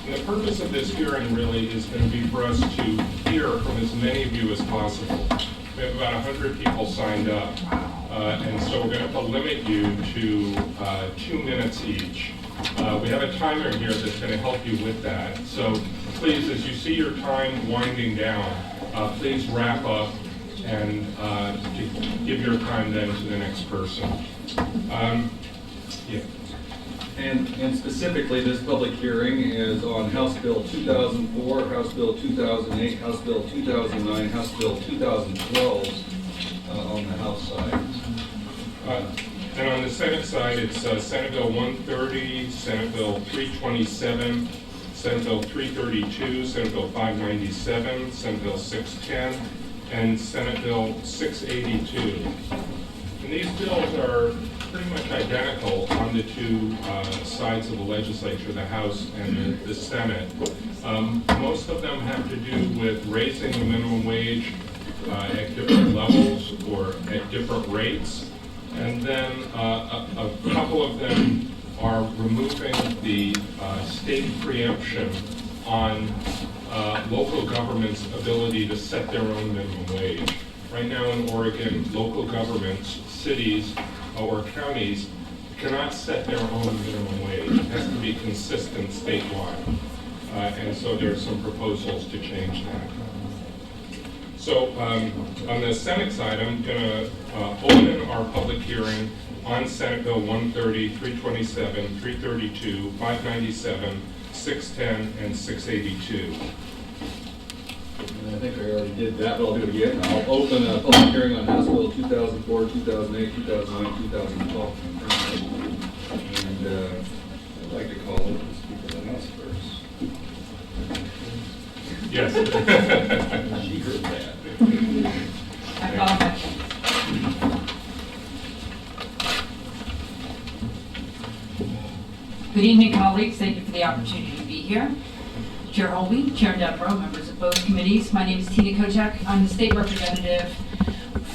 And the purpose of this hearing really is going to be for us to hear from as many of you as possible. We have about 100 people signed up, and so we're going to have to limit you to 2 minutes each. We have a timer here that's going to help you with that. So please, as you see your time winding down, please wrap up and give your time then to the next person. Yeah. And specifically, this public hearing is on House Bill 2004, House Bill 2008, House Bill 2009, House Bill 2012 on the House side. And on the Senate side, it's Senate Bill 130, Senate Bill 327, Senate Bill 332, Senate Bill 597, Senate Bill 610, and Senate Bill 682. And these bills are pretty much identical on the two sides of the legislature, the House and the Senate. Most of them have to do with raising the minimum wage at different levels or at different rates. And then a couple of them are removing the state preemption on local government's ability to set their own minimum wage. Right now in Oregon, local governments, cities, or counties cannot set their own minimum wage. It has to be consistent statewide. And so there are some proposals to change that. So on the Senate side, I'm going to open our public hearing on Senate Bill 130, 327, 332, 597, 610, and 682. And I think I already did that, but I'll do it again. I'll open a public hearing on House Bill 2004, 2008, 2009, 2012. And I'd like to call it the Speaker of the House first. Yes. She heard that. I follow that. Good evening, colleagues. Thank you for the opportunity to be here. Chair Holby, Chair Devereaux, members of both committees. My name is Tina Kochek. I'm the state representative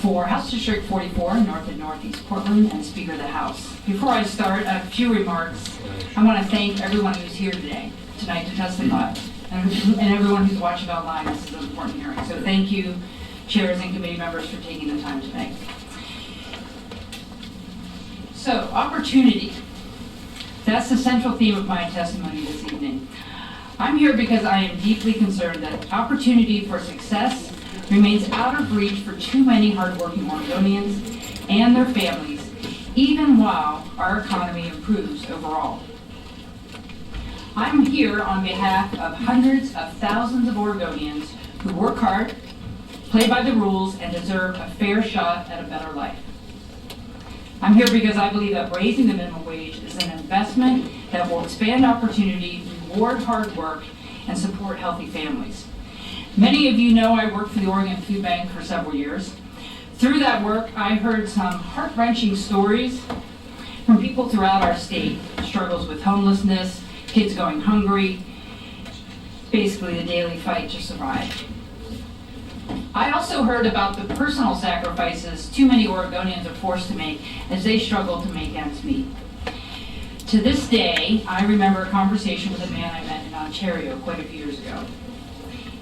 for House District 44, North and Northeast Portland, and Speaker of the House. Before I start, a few remarks. I want to thank everyone who's here tonight to testify, and everyone who's watching online. This is an important hearing. So thank you, chairs and committee members, for taking the time tonight. So, opportunity. That's the central theme of my testimony this evening. I'm here because I am deeply concerned that opportunity for success remains out of reach for too many hardworking Oregonians and their families, even while our economy improves overall. I'm here on behalf of hundreds of thousands of Oregonians who work hard, play by the rules, and deserve a fair shot at a better life. I'm here because I believe that raising the minimum wage is an investment that will expand opportunity, reward hard work, and support healthy families. Many of you know I worked for the Oregon Food Bank for several years. Through that work, I heard some heart-wrenching stories from people throughout our state, struggles with homelessness, kids going hungry, basically the daily fight to survive. I also heard about the personal sacrifices too many Oregonians are forced to make as they struggle to make ends meet. To this day, I remember a conversation with a man I met in Ontario quite a few years ago.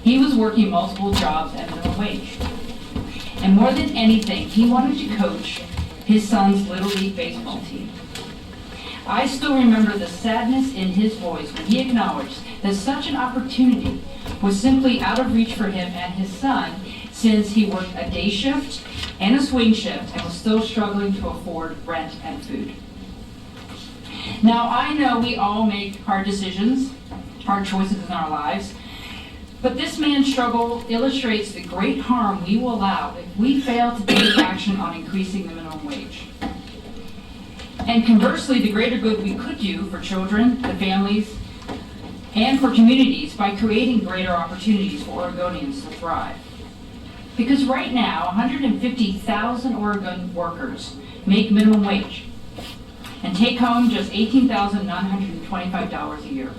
He was working multiple jobs at minimum wage. And more than anything, he wanted to coach his son's Little League baseball team. I still remember the sadness in his voice when he acknowledged that such an opportunity was simply out of reach for him and his son, since he worked a day shift and a swing shift and was still struggling to afford rent and food. Now, I know we all make hard decisions, hard choices in our lives, but this man's struggle illustrates the great harm we will allow if we fail to take action on increasing the minimum wage. And conversely, the greater good we could do for children, the families, and for communities by creating greater opportunities for Oregonians to thrive. Because right now, 150,000 Oregon workers make minimum wage and take home just $18,925 a year,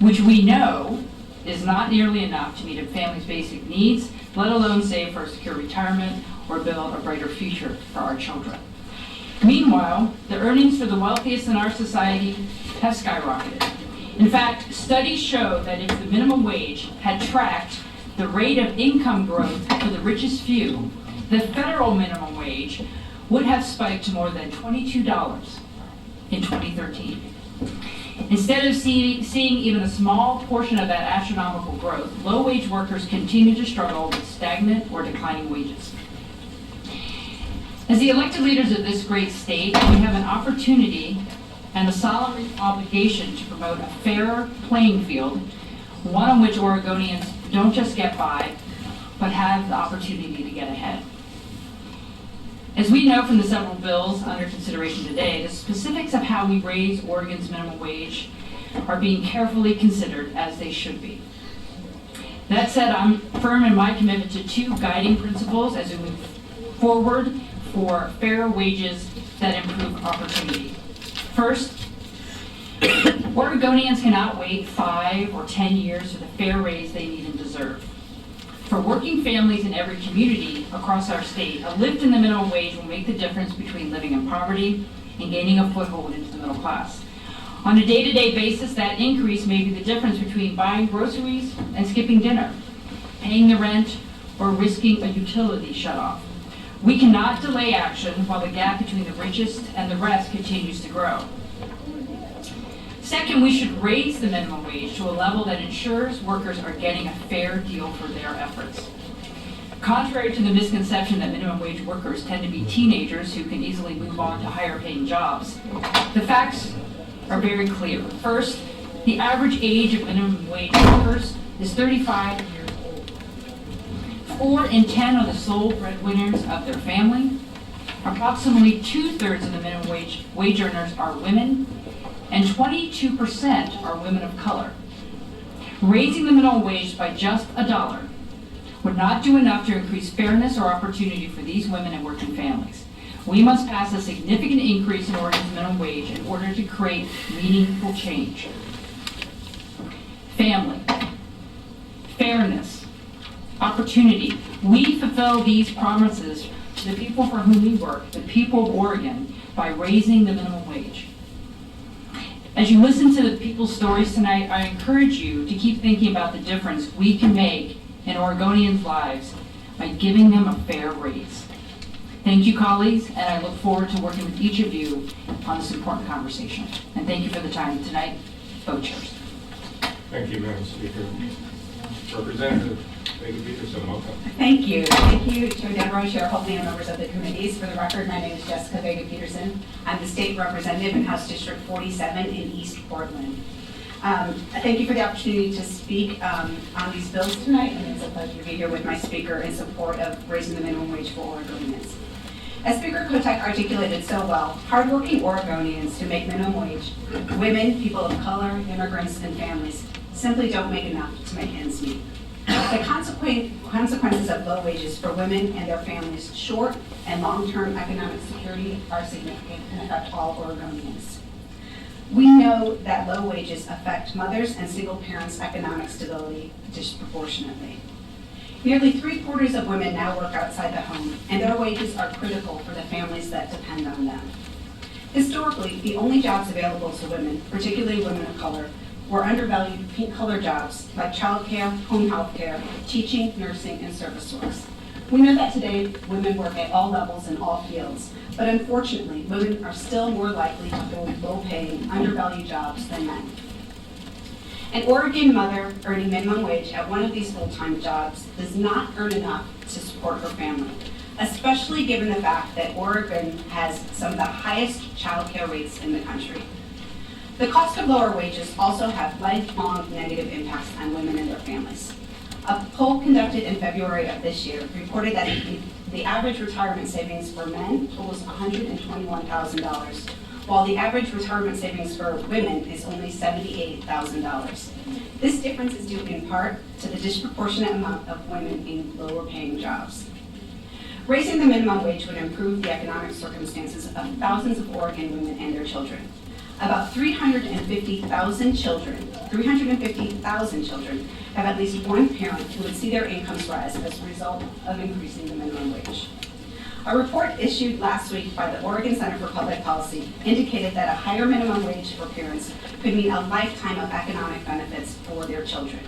which we know is not nearly enough to meet a family's basic needs, let alone save for a secure retirement or build a brighter future for our children. Meanwhile, the earnings for the wealthiest in our society have skyrocketed. In fact, studies show that if the minimum wage had tracked the rate of income growth for the richest few, the federal minimum wage would have spiked to more than $22 in 2013. Instead of seeing even a small portion of that astronomical growth, low-wage workers continue to struggle with stagnant or declining wages. As the elected leaders of this great state, we have an opportunity and a solemn obligation to promote a fair playing field, one on which Oregonians don't just get by, but have the opportunity to get ahead. As we know from the several bills under consideration today, the specifics of how we raise Oregon's minimum wage are being carefully considered, as they should be. That said, I'm firm in my commitment to two guiding principles as we move forward for fair wages that improve opportunity. First, Oregonians cannot wait 5 or 10 years for the fair raise they need and deserve. For working families in every community across our state, a lift in the minimum wage will make the difference between living in poverty and gaining a foothold into the middle class. On a day-to-day basis, that increase may be the difference between buying groceries and skipping dinner, paying the rent, or risking a utility shutoff. We cannot delay action while the gap between the richest and the rest continues to grow. Second, we should raise the minimum wage to a level that ensures workers are getting a fair deal for their efforts. Contrary to the misconception that minimum wage workers tend to be teenagers who can easily move on to higher paying jobs, the facts are very clear. First, the average age of minimum wage workers is 35 years old. 4 in 10 are the sole breadwinners of their family. Approximately 2/3 of the minimum wage earners are women, and 22% are women of color. Raising the minimum wage by just $1 would not do enough to increase fairness or opportunity for these women and working families. We must pass a significant increase in Oregon's minimum wage in order to create meaningful change. Family, fairness, opportunity. We fulfill these promises to the people for whom we work, the people of Oregon, by raising the minimum wage. As you listen to the people's stories tonight, I encourage you to keep thinking about the difference we can make in Oregonians' lives by giving them a fair raise. Thank you, colleagues, and I look forward to working with each of you on this important conversation. And thank you for the time tonight. Vote yours. Thank you, Madam Speaker. Representative Vega Peterson, welcome. Thank you. Thank you, Chair Devereaux, Chair Hopley, and members of the committees. For the record, my name is Jessica Vega Peterson. I'm the state representative in House District 47 in East Portland. Thank you for the opportunity to speak on these bills tonight, and it's a pleasure to be here with my speaker in support of raising the minimum wage for Oregonians. As Speaker Kotek articulated so well, hardworking Oregonians who make minimum wage, women, people of color, immigrants, and families, simply don't make enough to make ends meet. The consequences of low wages for women and their families' short and long-term economic security are significant and affect all Oregonians. We know that low wages affect mothers and single parents' economic stability disproportionately. Nearly 3/4 of women now work outside the home, and their wages are critical for the families that depend on them. Historically, the only jobs available to women, particularly women of color, were undervalued pink-collar jobs like childcare, home health care, teaching, nursing, and service works. We know that today women work at all levels in all fields, but unfortunately, women are still more likely to hold low-paying, undervalued jobs than men. An Oregon mother earning minimum wage at one of these full-time jobs does not earn enough to support her family, especially given the fact that Oregon has some of the highest child care rates in the country. The cost of lower wages also have lifelong negative impacts on women and their families. A poll conducted in February of this year reported that the average retirement savings for men totals $121,000, while the average retirement savings for women is only $78,000. This difference is due in part to the disproportionate amount of women in lower paying jobs. Raising the minimum wage would improve the economic circumstances of thousands of Oregon women and their children. About 350,000 children have at least one parent who would see their incomes rise as a result of increasing the minimum wage. A report issued last week by the Oregon Center for Public Policy indicated that a higher minimum wage for parents could mean a lifetime of economic benefits for their children.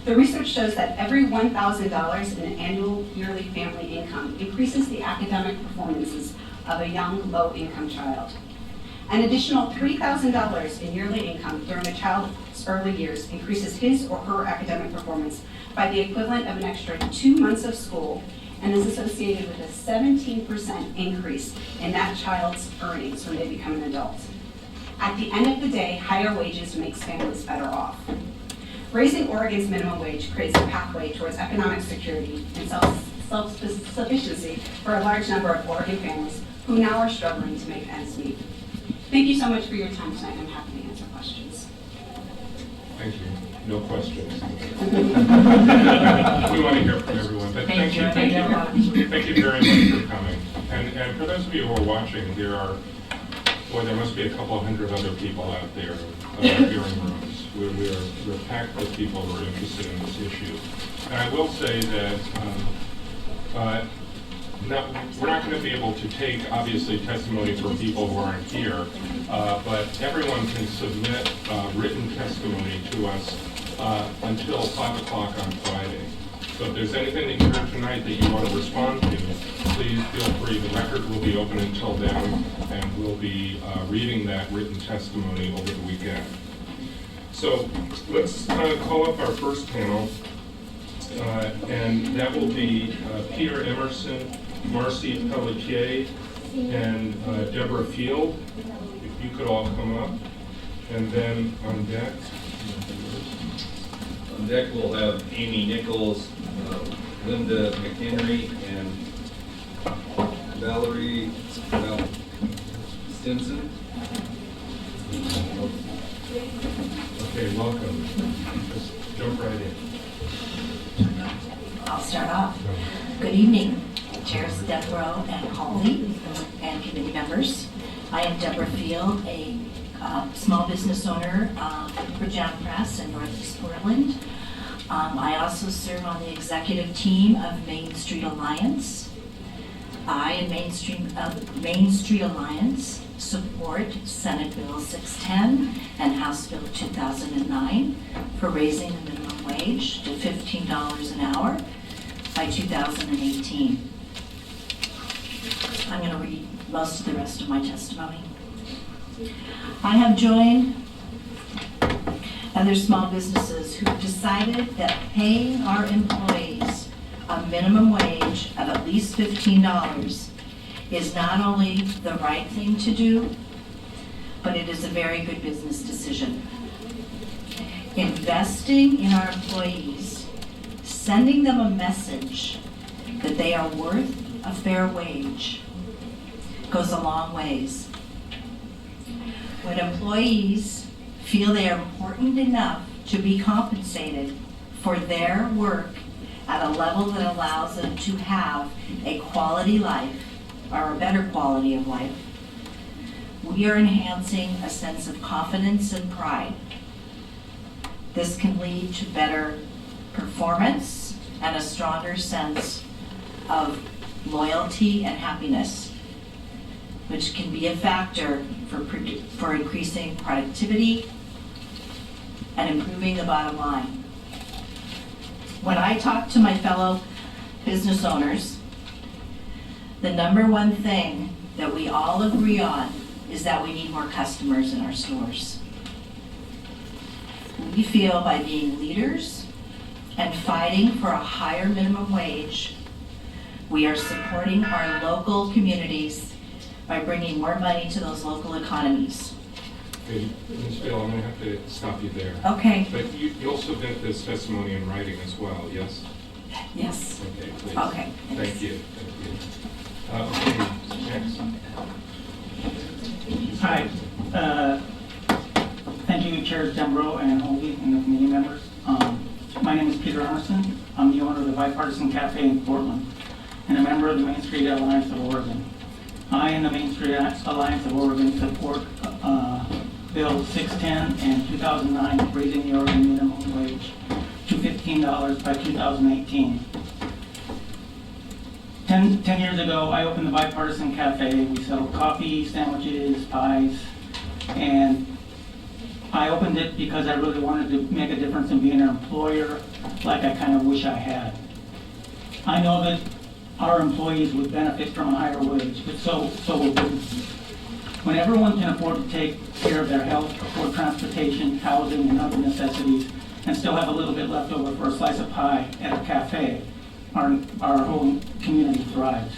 The research shows that every $1,000 in annual yearly family income increases the academic performances of a young, low-income child. An additional $3,000 in yearly income during a child's early years increases his or her academic performance by the equivalent of an extra 2 months of school and is associated with a 17% increase in that child's earnings when they become an adult. At the end of the day, higher wages makes families better off. Raising Oregon's minimum wage creates a pathway towards economic security and self-sufficiency for a large number of Oregon families who now are struggling to make ends meet. Thank you so much for your time tonight. I'm happy to answer questions. Thank you. No questions. We want to hear from everyone, but thank you very much for coming. And for those of you who are watching, there must be a couple hundred other people out there, hearing rooms. We're packed with people who are interested in this issue. And I will say that we're not going to be able to take, obviously, testimony from people who aren't here, but everyone can submit written testimony to us until 5 o'clock on Friday. So if there's anything that you heard tonight that you want to respond to, please feel free. The record will be open until then, and we'll be reading that written testimony over the weekend. So let's call up our first panel, and that will be Peter Emerson, Marcy Pelletier, and Deborah Field. If you could all come up. And then on deck. On deck we'll have Amy Nichols, Linda McHenry, and Valerie Stinson. Okay, welcome. Just jump right in. I'll start off. Good evening, Chairs Devereaux and Hawley, and committee members. I am Deborah Field, a small business owner for Jam Press in Northeast Portland. I also serve on the executive team of Main Street Alliance. I and Main Street Alliance support Senate Bill 610 and House Bill 2009 for raising the minimum wage to $15 an hour by 2018. I'm going to read most of the rest of my testimony. I have joined other small businesses who have decided that paying our employees a minimum wage of at least $15 is not only the right thing to do, but it is a very good business decision. Investing in our employees, sending them a message that they are worth a fair wage, goes a long ways. When employees feel they are important enough to be compensated for their work at a level that allows them to have a quality life, or a better quality of life, we are enhancing a sense of confidence and pride. This can lead to better performance and a stronger sense of loyalty and happiness, which can be a factor for increasing productivity and improving the bottom line. When I talk to my fellow business owners, the number one thing that we all agree on is that we need more customers in our stores. We feel by being leaders and fighting for a higher minimum wage, we are supporting our local communities by bringing more money to those local economies. Okay, Ms. Field, I'm going to have to stop you there. Okay. But you'll submit this testimony in writing as well, yes? Yes. Okay, please. Okay. Thank you. Okay, next. Hi. Thank you, Chairs Devereaux and Holby and the committee members. My name is Peter Emerson. I'm the owner of the Bipartisan Cafe in Portland and a member of the Main Street Alliance of Oregon. I and the Main Street Alliance of Oregon support Bill 610 and 2009, raising the Oregon minimum wage to $15 by 2018. 10 years ago, I opened the Bipartisan Cafe. We sell coffee, sandwiches, pies, and I opened it because I really wanted to make a difference in being an employer like I kind of wish I had. I know that our employees would benefit from a higher wage, but so will businesses. When everyone can afford to take care of their health, afford transportation, housing, and other necessities, and still have a little bit left over for a slice of pie at a cafe, our whole community thrives.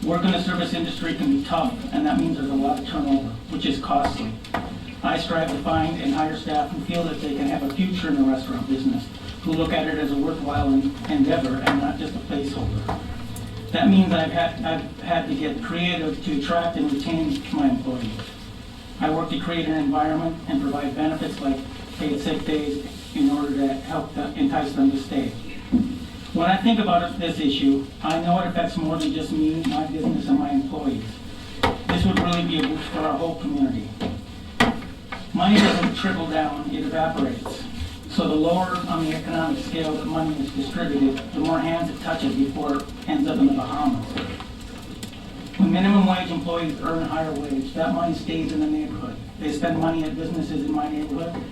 Work in the service industry can be tough, and that means there's a lot of turnover, which is costly. I strive to find and hire staff who feel that they can have a future in the restaurant business, who look at it as a worthwhile endeavor and not just a placeholder. That means I've had to get creative to attract and retain my employees. I work to create an environment and provide benefits like paid sick days in order to help entice them to stay. When I think about this issue, I know it affects more than just me, my business, and my employees. This would really be a boost for our whole community. Money doesn't trickle down, it evaporates. So the lower on the economic scale that money is distributed, the more hands it touches before it ends up in the Bahamas. When minimum wage employees earn a higher wage, that money stays in the neighborhood. They spend money at businesses in my neighborhood,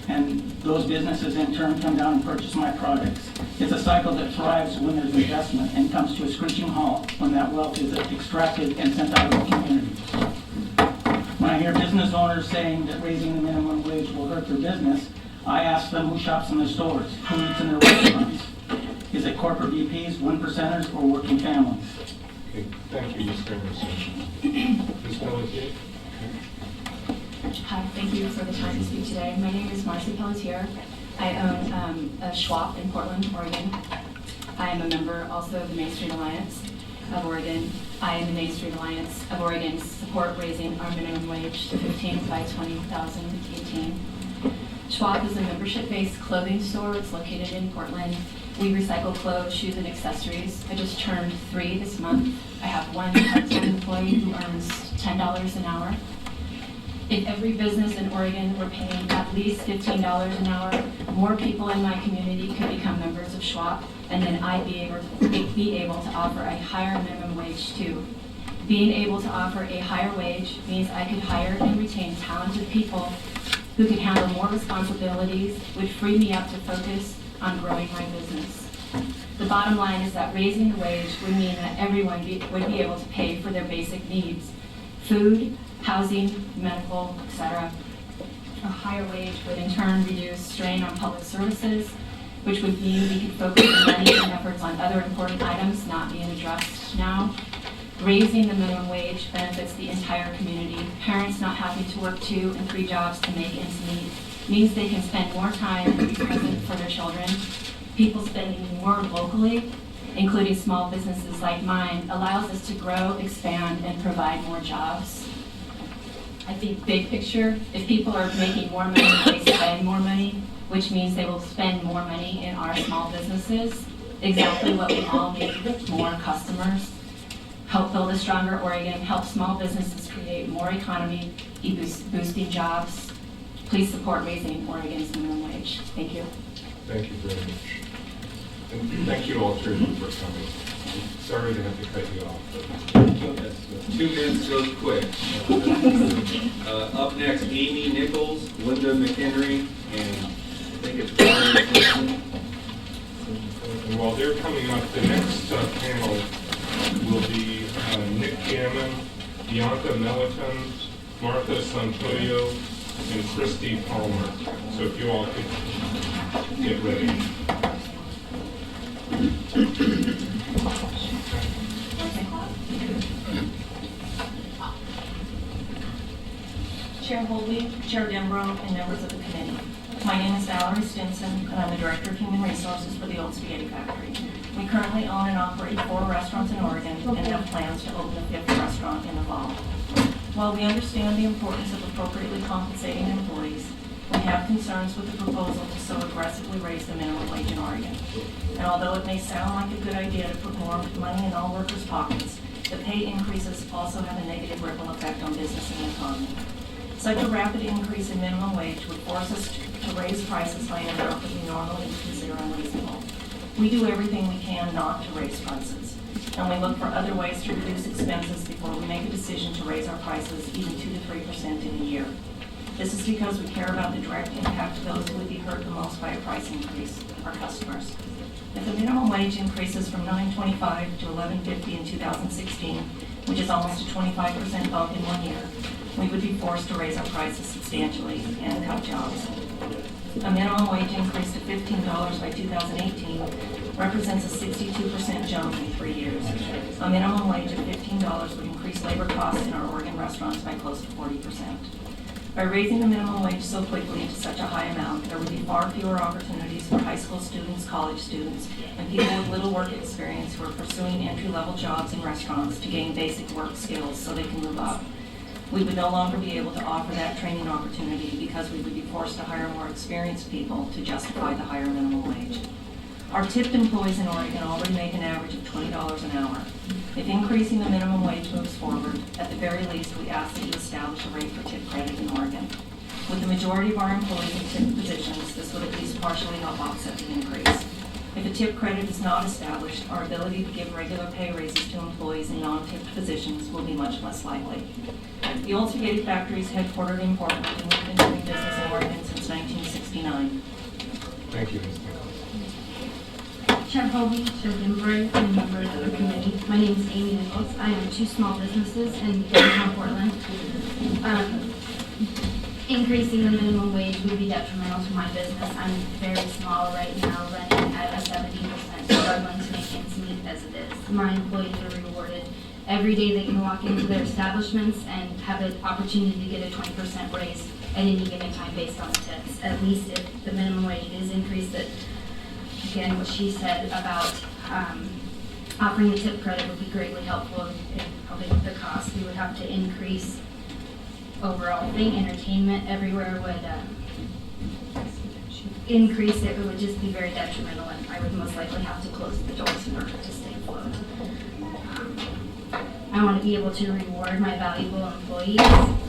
and those businesses in turn come down and purchase my products. It's a cycle that thrives when there's investment and comes to a screeching halt when that wealth is extracted and sent out of the community. When I hear business owners saying that raising the minimum wage will hurt their business, I ask them who shops in their stores, who eats in their restaurants. Is it corporate VPs, 1%ers, or working families? Okay, thank you, Mr. Emerson. Ms. Pelletier? Hi, thank you for the time to speak today. My name is Marcy Pelletier. I own a Schwab in Portland, Oregon. I am a member also of the Main Street Alliance of Oregon. I and the Main Street Alliance of Oregon support raising our minimum wage to $15 by 2018. Schwab is a membership-based clothing store. It's located in Portland. We recycle clothes, shoes, and accessories. I just turned 3 this month. I have one part-time employee who earns $10 an hour. If every business in Oregon were paying at least $15 an hour, more people in my community could become members of Schwab, and then I'd be able to offer a higher minimum wage too. Being able to offer a higher wage means I could hire and retain talented people who could handle more responsibilities, would free me up to focus on growing my business. The bottom line is that raising the wage would mean that everyone would be able to pay for their basic needs: food, housing, medical, etc. A higher wage would in turn reduce strain on public services, which would mean we could focus our money and efforts on other important items not being addressed now. Raising the minimum wage benefits the entire community. Parents not having to work 2 and 3 jobs to make ends meet means they can spend more time and be present for their children. People spending more locally, including small businesses like mine, allows us to grow, expand, and provide more jobs. I think big picture, if people are making more money, they spend more money, which means they will spend more money in our small businesses. Exactly what we all need: more customers. Help build a stronger Oregon, help small businesses create more economy, boosting jobs. Please support raising Oregon's minimum wage. Thank you. Thank you very much. And thank you all three for coming. Sorry to have to cut you off. But 2 minutes goes quick. Up next, Amy Nichols, Linda McHenry, and I think it's Brian Wilson. And while they're coming up, the next panel will be Nick Gammon, Bianca Meliton, Martha Santoyo, and Christy Palmer. So if you all could get ready. Chair Holby, Chair Denbrough, and members of the committee. My name is Valerie Stinson, and I'm the Director of Human Resources for the Old Spaghetti Factory. We currently own and operate 4 restaurants in Oregon and have plans to open a 5th restaurant in the fall. While we understand the importance of appropriately compensating employees, we have concerns with the proposal to so aggressively raise the minimum wage in Oregon. And although it may sound like a good idea to put more money in all workers' pockets, the pay increases also have a negative ripple effect on business and the economy. Such a rapid increase in minimum wage would force us to raise prices by an amount that we normally consider unreasonable. We do everything we can not to raise prices. and we look for other ways to reduce expenses before we make a decision to raise our prices even 2 to 3% in a year. This is because we care about the direct impact of those who would be hurt the most by a price increase, our customers. If the minimum wage increases from $9.25 to $11.50 in 2016, which is almost a 25% bump in 1 year, we would be forced to raise our prices substantially and cut jobs. A minimum wage increase to $15 by 2018 represents a 62% jump in 3 years. A minimum wage of $15 would increase labor costs in our Oregon restaurants by close to 40%. By raising the minimum wage so quickly to such a high amount, there would be far fewer opportunities for high school students, college students, and people with little work experience who are pursuing entry-level jobs in restaurants to gain basic work skills so they can move up. We would no longer be able to offer that training opportunity because we would be forced to hire more experienced people to justify the higher minimum wage. Our tipped employees in Oregon already make an average of $20 an hour. If increasing the minimum wage moves forward, at the very least, we ask that you establish a rate for tip credit in Oregon. With the majority of our employees in tipped positions, this would at least partially help offset the increase. If a tip credit is not established, our ability to give regular pay raises to employees in non-tipped positions will be much less likely. The Old Spaghetti Factory is headquartered in Portland, and we've been doing business in Oregon since 1969. Thank you, Ms. Nichols. Chair Hogan, Chair Gimbray, and members of the committee. My name is Amy Nichols. I own 2 small businesses in downtown Portland. Increasing the minimum wage would be detrimental to my business. I'm very small right now, running at a 70%, struggling to make ends meet as it is. My employees are rewarded every day they can walk into their establishments and have an opportunity to get a 20% raise at any given time based on tips. At least if the minimum wage is increased, that again, what she said about offering a tip credit would be greatly helpful in helping with the cost. We would have to increase overall thing. Entertainment everywhere would increase it. It would just be very detrimental, and I would most likely have to close the doors in order to stay afloat. I want to be able to reward my valuable employees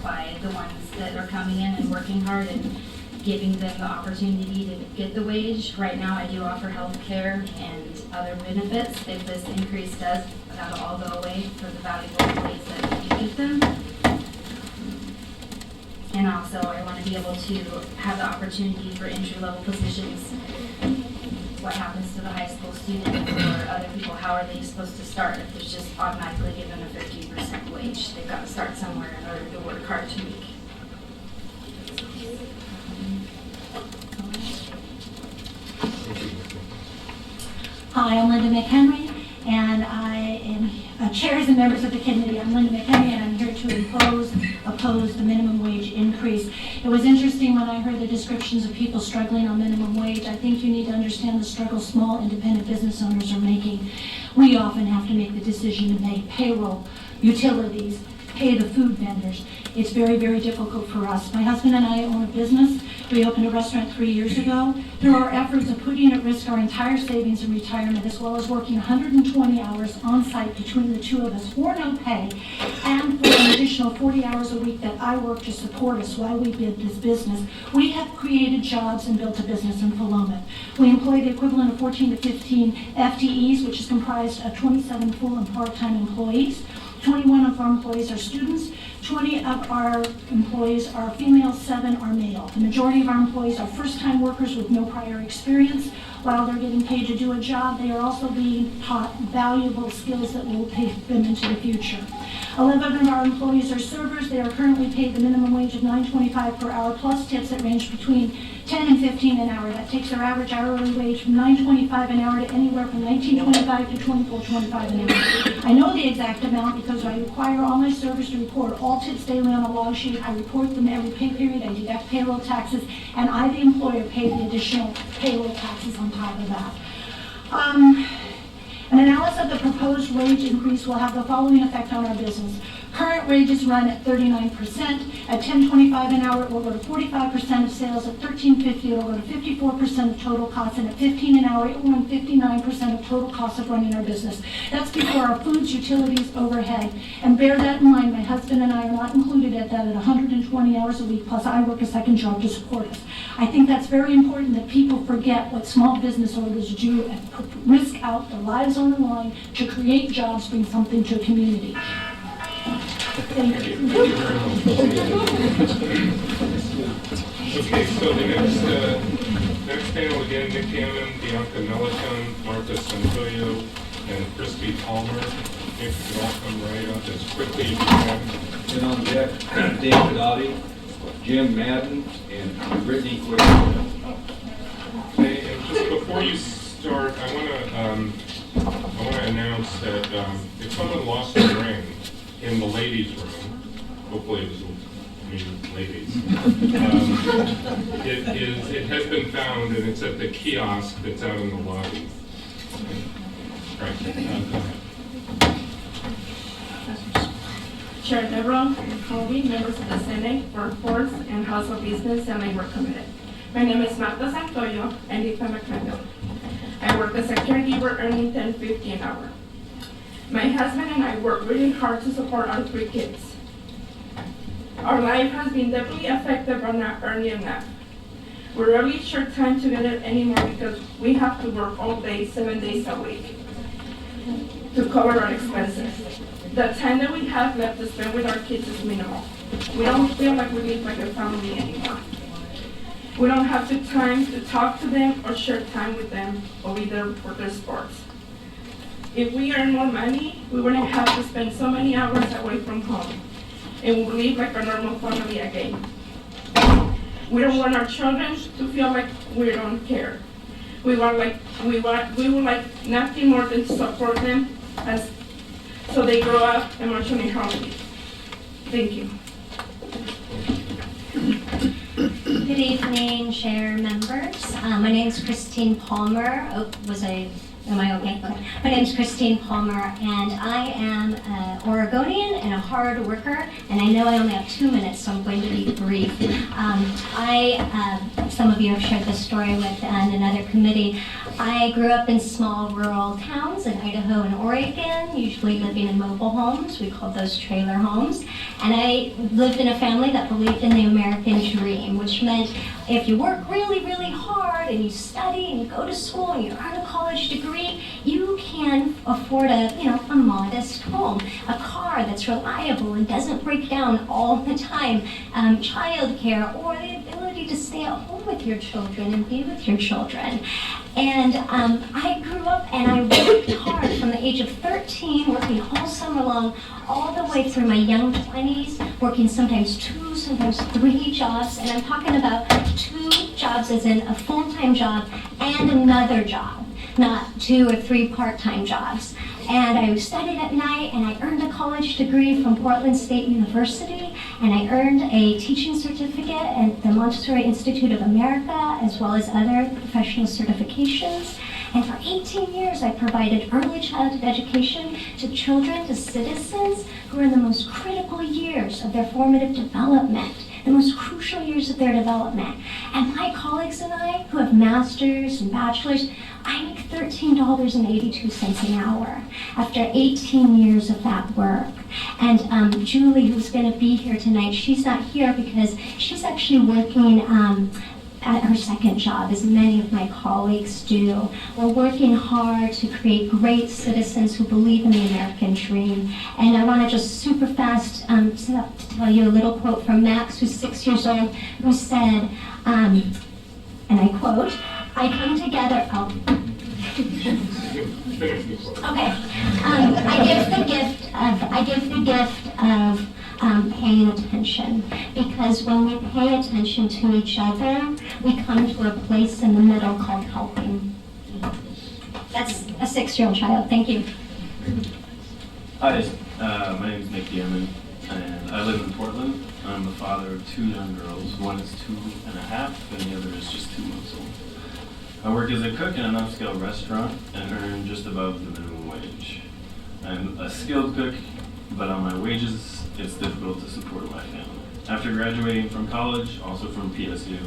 by the ones that are coming in and working hard and giving them the opportunity to get the wage. Right now, I do offer health care and other benefits. If this increase does, that'll all go away for the valuable employees that do get them. And also, I want to be able to have the opportunity for entry-level positions. What happens to the high school student or other people? How are they supposed to start if there's just automatically given a 15% wage? They've got to start somewhere in order to work hard to make. Hi, I'm Linda McHenry, and I am chairs and members of the committee. I'm Linda McHenry, and I'm here to oppose the minimum wage increase. It was interesting when I heard the descriptions of people struggling on minimum wage. I think you need to understand the struggle small independent business owners are making. We often have to make the decision to pay payroll, utilities, pay the food vendors. It's very, very difficult for us. My husband and I own a business. We opened a restaurant 3 years ago. Through our efforts of putting at risk our entire savings and retirement, as well as working 120 hours on site between the two of us for no pay, and for an additional 40 hours a week that I work to support us while we build this business, we have created jobs and built a business in Philomath. We employ the equivalent of 14 to 15 FTEs, which is comprised of 27 full and part-time employees. 21 of our employees are students, 20 of our employees are female, 7 are male. The majority of our employees are first-time workers with no prior experience. While they're getting paid to do a job, they are also being taught valuable skills that will pay them into the future. 11 of our employees are servers. They are currently paid the minimum wage of $9.25 per hour plus tips that range between 10 and 15 an hour. That takes their average hourly wage from $9.25 an hour to anywhere from $19.25 to $24.25 an hour. I know the exact amount because I require all my servers to report all tips daily on a log sheet. I report them every pay period. I deduct payroll taxes, and I, the employer, pay the additional payroll taxes on top of that. An analysis of the proposed wage increase will have the following effect on our business. Current wages run at 39%. At $10.25 an hour, it will go to 45% of sales. At $13.50, it will go to 54% of total costs. And at $15 an hour, it will run 59% of total costs of running our business. That's before our foods, utilities, overhead. And bear that in mind, my husband and I are not included at that at 120 hours a week, plus I work a second job to support us. I think that's very important that people forget what small business owners do and risk out their lives on the line to create jobs, bring something to a community. Thank you. Thank you very much. Okay, so the next panel again, Nick Hammond, Bianca Melichon, Martha Santoyo, and Christy Palmer. If you could all come right up as quickly as you can. And on deck, Dave Pedotti, Jim Madden, and Brittany Quick. Okay, and just before you start, I want to announce that if someone lost a ring in the ladies' room, hopefully it was ladies, it has been found and it's at the kiosk that's out in the lobby. All right, go ahead. Chair Deborah, Colby, members of the Senate, Workforce, and House of Business and Labor Committee. My name is Martha Santoyo, and if I'm a candidate. I work as a caregiver earning $10.50 an hour. My husband and I work really hard to support our 3 kids. Our life has been deeply affected by not earning enough. We rarely share time together anymore because we have to work all day, 7 days a week to cover our expenses. The time that we have left to spend with our kids is minimal. We don't feel like we live like a family anymore. We don't have the time to talk to them or share time with them or be there for their sports. If we earn more money, we wouldn't have to spend so many hours away from home and we live like a normal family again. We don't want our children to feel like we don't care. We would like nothing more than to support them so they grow up emotionally healthy. Thank you. Good evening, Chair members. My name is Christine Palmer. Am I okay? Okay. My name is Christine Palmer, and I am an Oregonian and a hard worker, and I know I only have 2 minutes, so I'm going to be brief. Some of you have shared this story with in another committee. I grew up in small rural towns in Idaho and Oregon, usually living in mobile homes. We called those trailer homes. And I lived in a family that believed in the American dream, which meant if you work really, really hard and you study and you go to school and you earn a college degree, you can afford a modest home, a car that's reliable and doesn't break down all the time, childcare, or the ability to stay at home with your children and be with your children. And I grew up and I worked hard from the age of 13, working all summer long, all the way through my young 20s, working sometimes 2, sometimes 3 jobs. And I'm talking about 2 jobs as in a full-time job and another job, not 2 or 3 part-time jobs. And I studied at night and I earned a college degree from Portland State University, and I earned a teaching certificate at the Montessori Institute of America, as well as other professional certifications. And for 18 years, I provided early childhood education to children, to citizens who are in the most critical years of their formative development, the most crucial years of their development. And my colleagues and I, who have masters and bachelors, I make $13.82 an hour after 18 years of that work. And Julie, who's going to be here tonight, she's not here because she's actually working at her second job, as many of my colleagues do. We're working hard to create great citizens who believe in the American dream. And I want to just super fast tell you a little quote from Max, who's 6 years old, who said, and I quote, "I come together." Okay. I give the gift of paying attention, because when we pay attention to each other, we come to a place in the middle called helping. That's a 6-year-old child. Thank you. Hi, my name is Nick Hammond, and I live in Portland. I'm the father of 2 young girls. One is 2.5, and the other is just 2 months old. I work as a cook in an upscale restaurant and earn just above the minimum wage. I'm a skilled cook, but on my wages it's difficult to support my family. After graduating from college, also from PSU,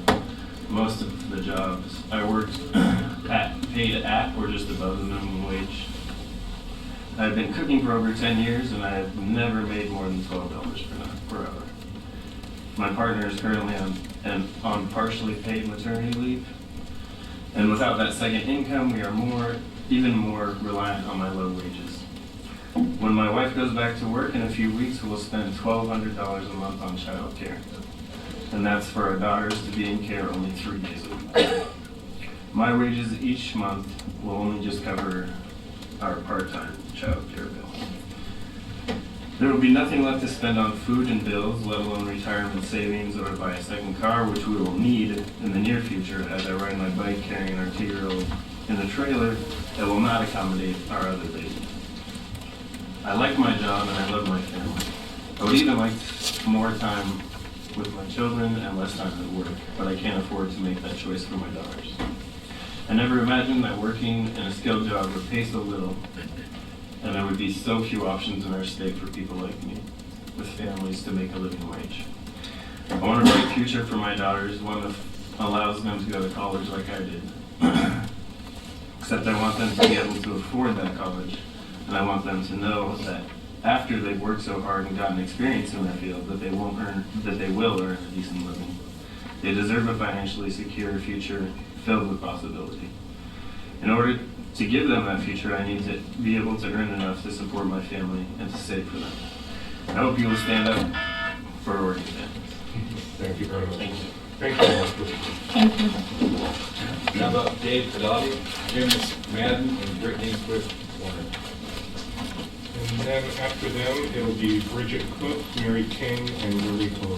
most of the jobs I worked paid at or just above the minimum wage. I've been cooking for over 10 years and I have never made more than $12 per hour. My partner is currently on partially paid maternity leave, and without that second income, we are even more reliant on my low wages. When my wife goes back to work in a few weeks, we'll spend $1,200 a month on childcare, and that's for our daughters to be in care only 3 days a week. My wages each month will only just cover our part-time childcare bill. There will be nothing left to spend on food and bills, let alone retirement savings or to buy a second car, which we will need in the near future as I ride my bike carrying our 2-year-old in a trailer that will not accommodate our other baby. I like my job and I love my family. I would even like more time with my children and less time at work, but I can't afford to make that choice for my daughters. I never imagined that working in a skilled job would pay so little, and there would be so few options in our state for people like me, with families to make a living wage. I want a bright future for my daughters, one that allows them to go to college like I did. Except I want them to be able to afford that college, and I want them to know that after they've worked so hard and gotten experience in their field, that they will earn a decent living. They deserve a financially secure future filled with possibility. In order to give them that future, I need to be able to earn enough to support my family and to save for them. I hope you will stand up for Oregon families. Thank you very much. Thank you. Thank you, Mark. Thank you. Now about Dave Pedati, Jim Madden, and Brittany Swift Warner. And then after them, it'll be Bridget Cook, Mary King, and Lily Ho.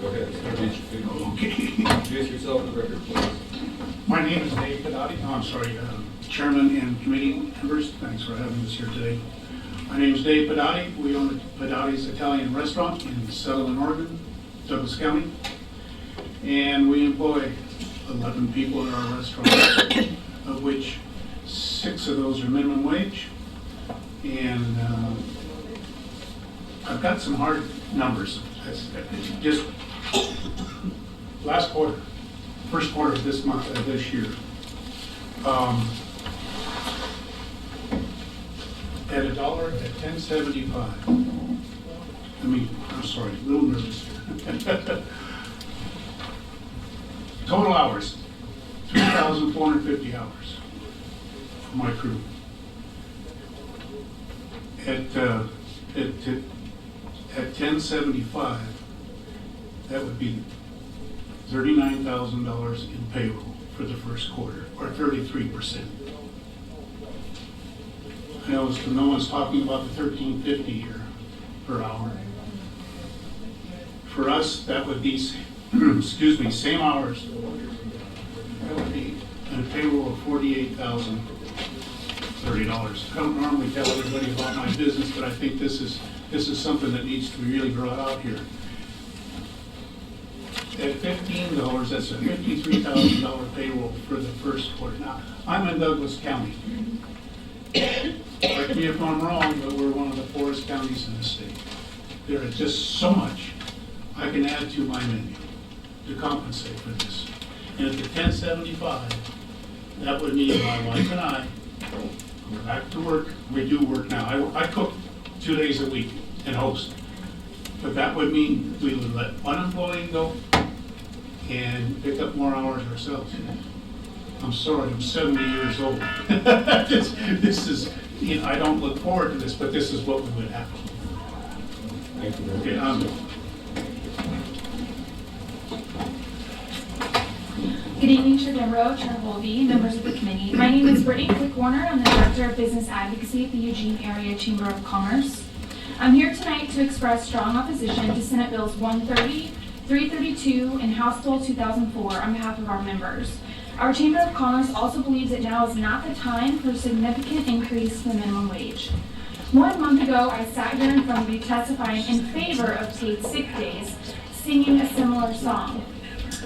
Go ahead. Introduce yourself on the record, please. My name is Dave Pedati. Chairman and committee members, thanks for having us here today. My name is Dave Pedati. We own the Pedati's Italian Restaurant in Salem, Oregon, Douglas County. And we employ 11 people in our restaurant, of which 6 of those are minimum wage. And I've got some hard numbers. Just last quarter, first quarter of this month, this year. At $1 at 10.75. I'm sorry, a little nervous here. Total hours, 3,450 hours for my crew. At 10.75, that would be $39,000 in payroll for the first quarter, or 33%. I know no one's talking about the $13.50 here per hour. For us, that would be, excuse me, same hours. That would be a payroll of $48,030. I don't normally tell everybody about my business, but I think this is something that needs to be really brought out here. At $15, that's a $53,000 payroll for the first quarter. Now, I'm in Douglas County. Correct me if I'm wrong, but we're one of the poorest counties in the state. There is just so much I can add to my menu to compensate for this. And at the 10.75, that would mean my wife and I go back to work. We do work now. I cook 2 days a week and host. But that would mean we would let one employee go and pick up more hours ourselves. I'm sorry, I'm 70 years old. This is, I don't look forward to this, but this is what we would have. Thank you. Okay, Good evening, Chair Devereaux, Chair Holby, members of the committee. My name is Brittany Quick-Warner. I'm the Director of Business Advocacy at the Eugene Area Chamber of Commerce. I'm here tonight to express strong opposition to Senate Bills 130, 332, and House Bill 2004 on behalf of our members. Our Chamber of Commerce also believes that now is not the time for a significant increase in the minimum wage. 1 month ago, I sat here in front of you testifying in favor of paid sick days, singing a similar song.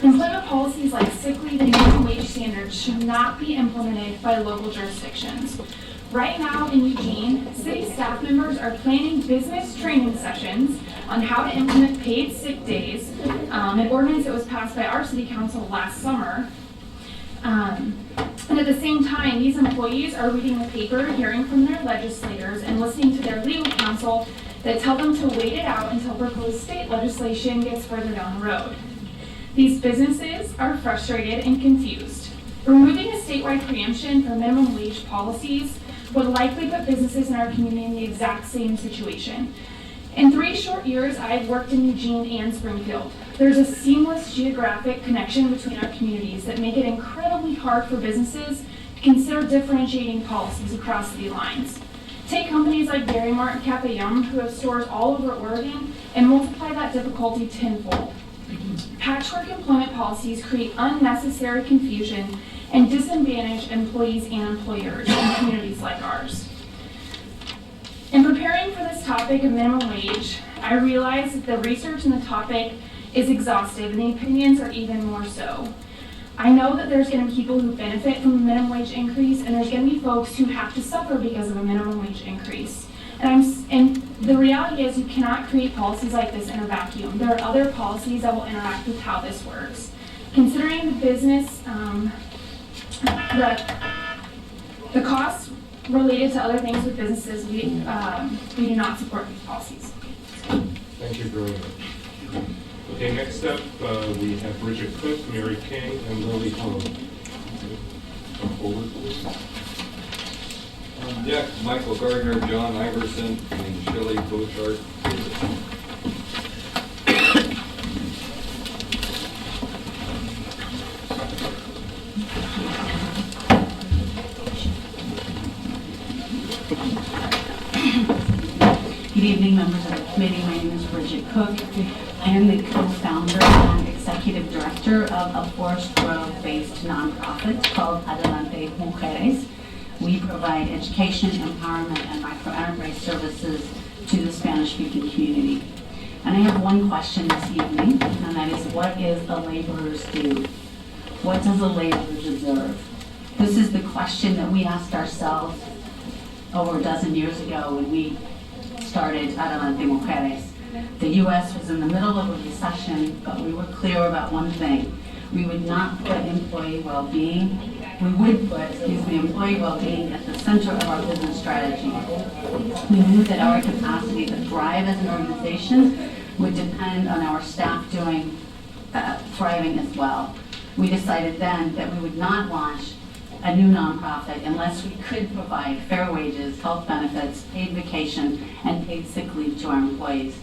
Employment policies like sick leave and minimum wage standards should not be implemented by local jurisdictions. Right now in Eugene, city staff members are planning business training sessions on how to implement paid sick days, an ordinance that was passed by our city council last summer. And at the same time, these employees are reading the paper, hearing from their legislators, and listening to their legal counsel that tell them to wait it out until proposed state legislation gets further down the road. These businesses are frustrated and confused. Removing a statewide preemption for minimum wage policies would likely put businesses in our community in the exact same situation. In 3 short years, I've worked in Eugene and Springfield. There's a seamless geographic connection between our communities that make it incredibly hard for businesses to consider differentiating policies across city lines. Take companies like Dairy Mart and Cafe Yum, who have stores all over Oregon, and multiply that difficulty tenfold. Patchwork employment policies create unnecessary confusion and disadvantage employees and employers in communities like ours. In preparing for this topic of minimum wage, I realized that the research on the topic is exhaustive and the opinions are even more so. I know that there's going to be people who benefit from a minimum wage increase, and there's going to be folks who have to suffer because of a minimum wage increase. And the reality is you cannot create policies like this in a vacuum. There are other policies that will interact with how this works. Considering the business, the costs related to other things with businesses, we do not support these policies. Thank you very much. Okay, next up, we have Bridget Cook, Mary King, and Lily Ho. Come forward, please. Yeah, Michael Gardner, John Iverson, and Shelley Bochart. Good evening, members of the committee. My name is Bridget Cook. I am the co-founder and executive director of a Forest Grove-based nonprofit called Adelante Mujeres. We provide education, empowerment, and micro-enterprise services to the Spanish-speaking community. And I have one question this evening, and that is, what is a laborer's due? What does a laborer deserve? This is the question that we asked ourselves over a dozen years ago when we started Adelante Mujeres. The U.S. was in the middle of a recession, but we were clear about one thing. We would not put employee well-being, employee well-being at the center of our business strategy. We knew that our capacity to thrive as an organization would depend on our staff thriving as well. We decided then that we would not launch a new nonprofit unless we could provide fair wages, health benefits, paid vacation, and paid sick leave to our employees.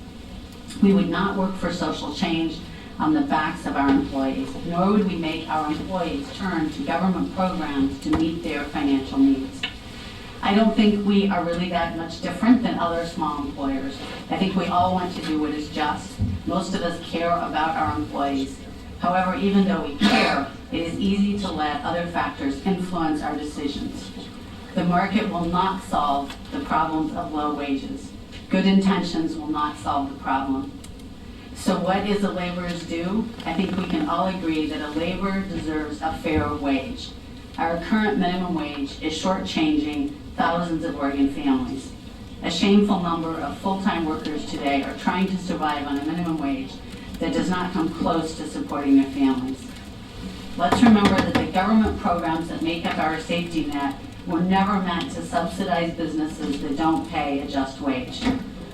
We would not work for social change on the backs of our employees, nor would we make our employees turn to government programs to meet their financial needs. I don't think we are really that much different than other small employers. I think we all want to do what is just. Most of us care about our employees. However, even though we care, it is easy to let other factors influence our decisions. The market will not solve the problems of low wages. Good intentions will not solve the problem. So what is a laborer's due? I think we can all agree that a laborer deserves a fair wage. Our current minimum wage is shortchanging thousands of Oregon families. A shameful number of full-time workers today are trying to survive on a minimum wage that does not come close to supporting their families. Let's remember that the government programs that make up our safety net were never meant to subsidize businesses that don't pay a just wage.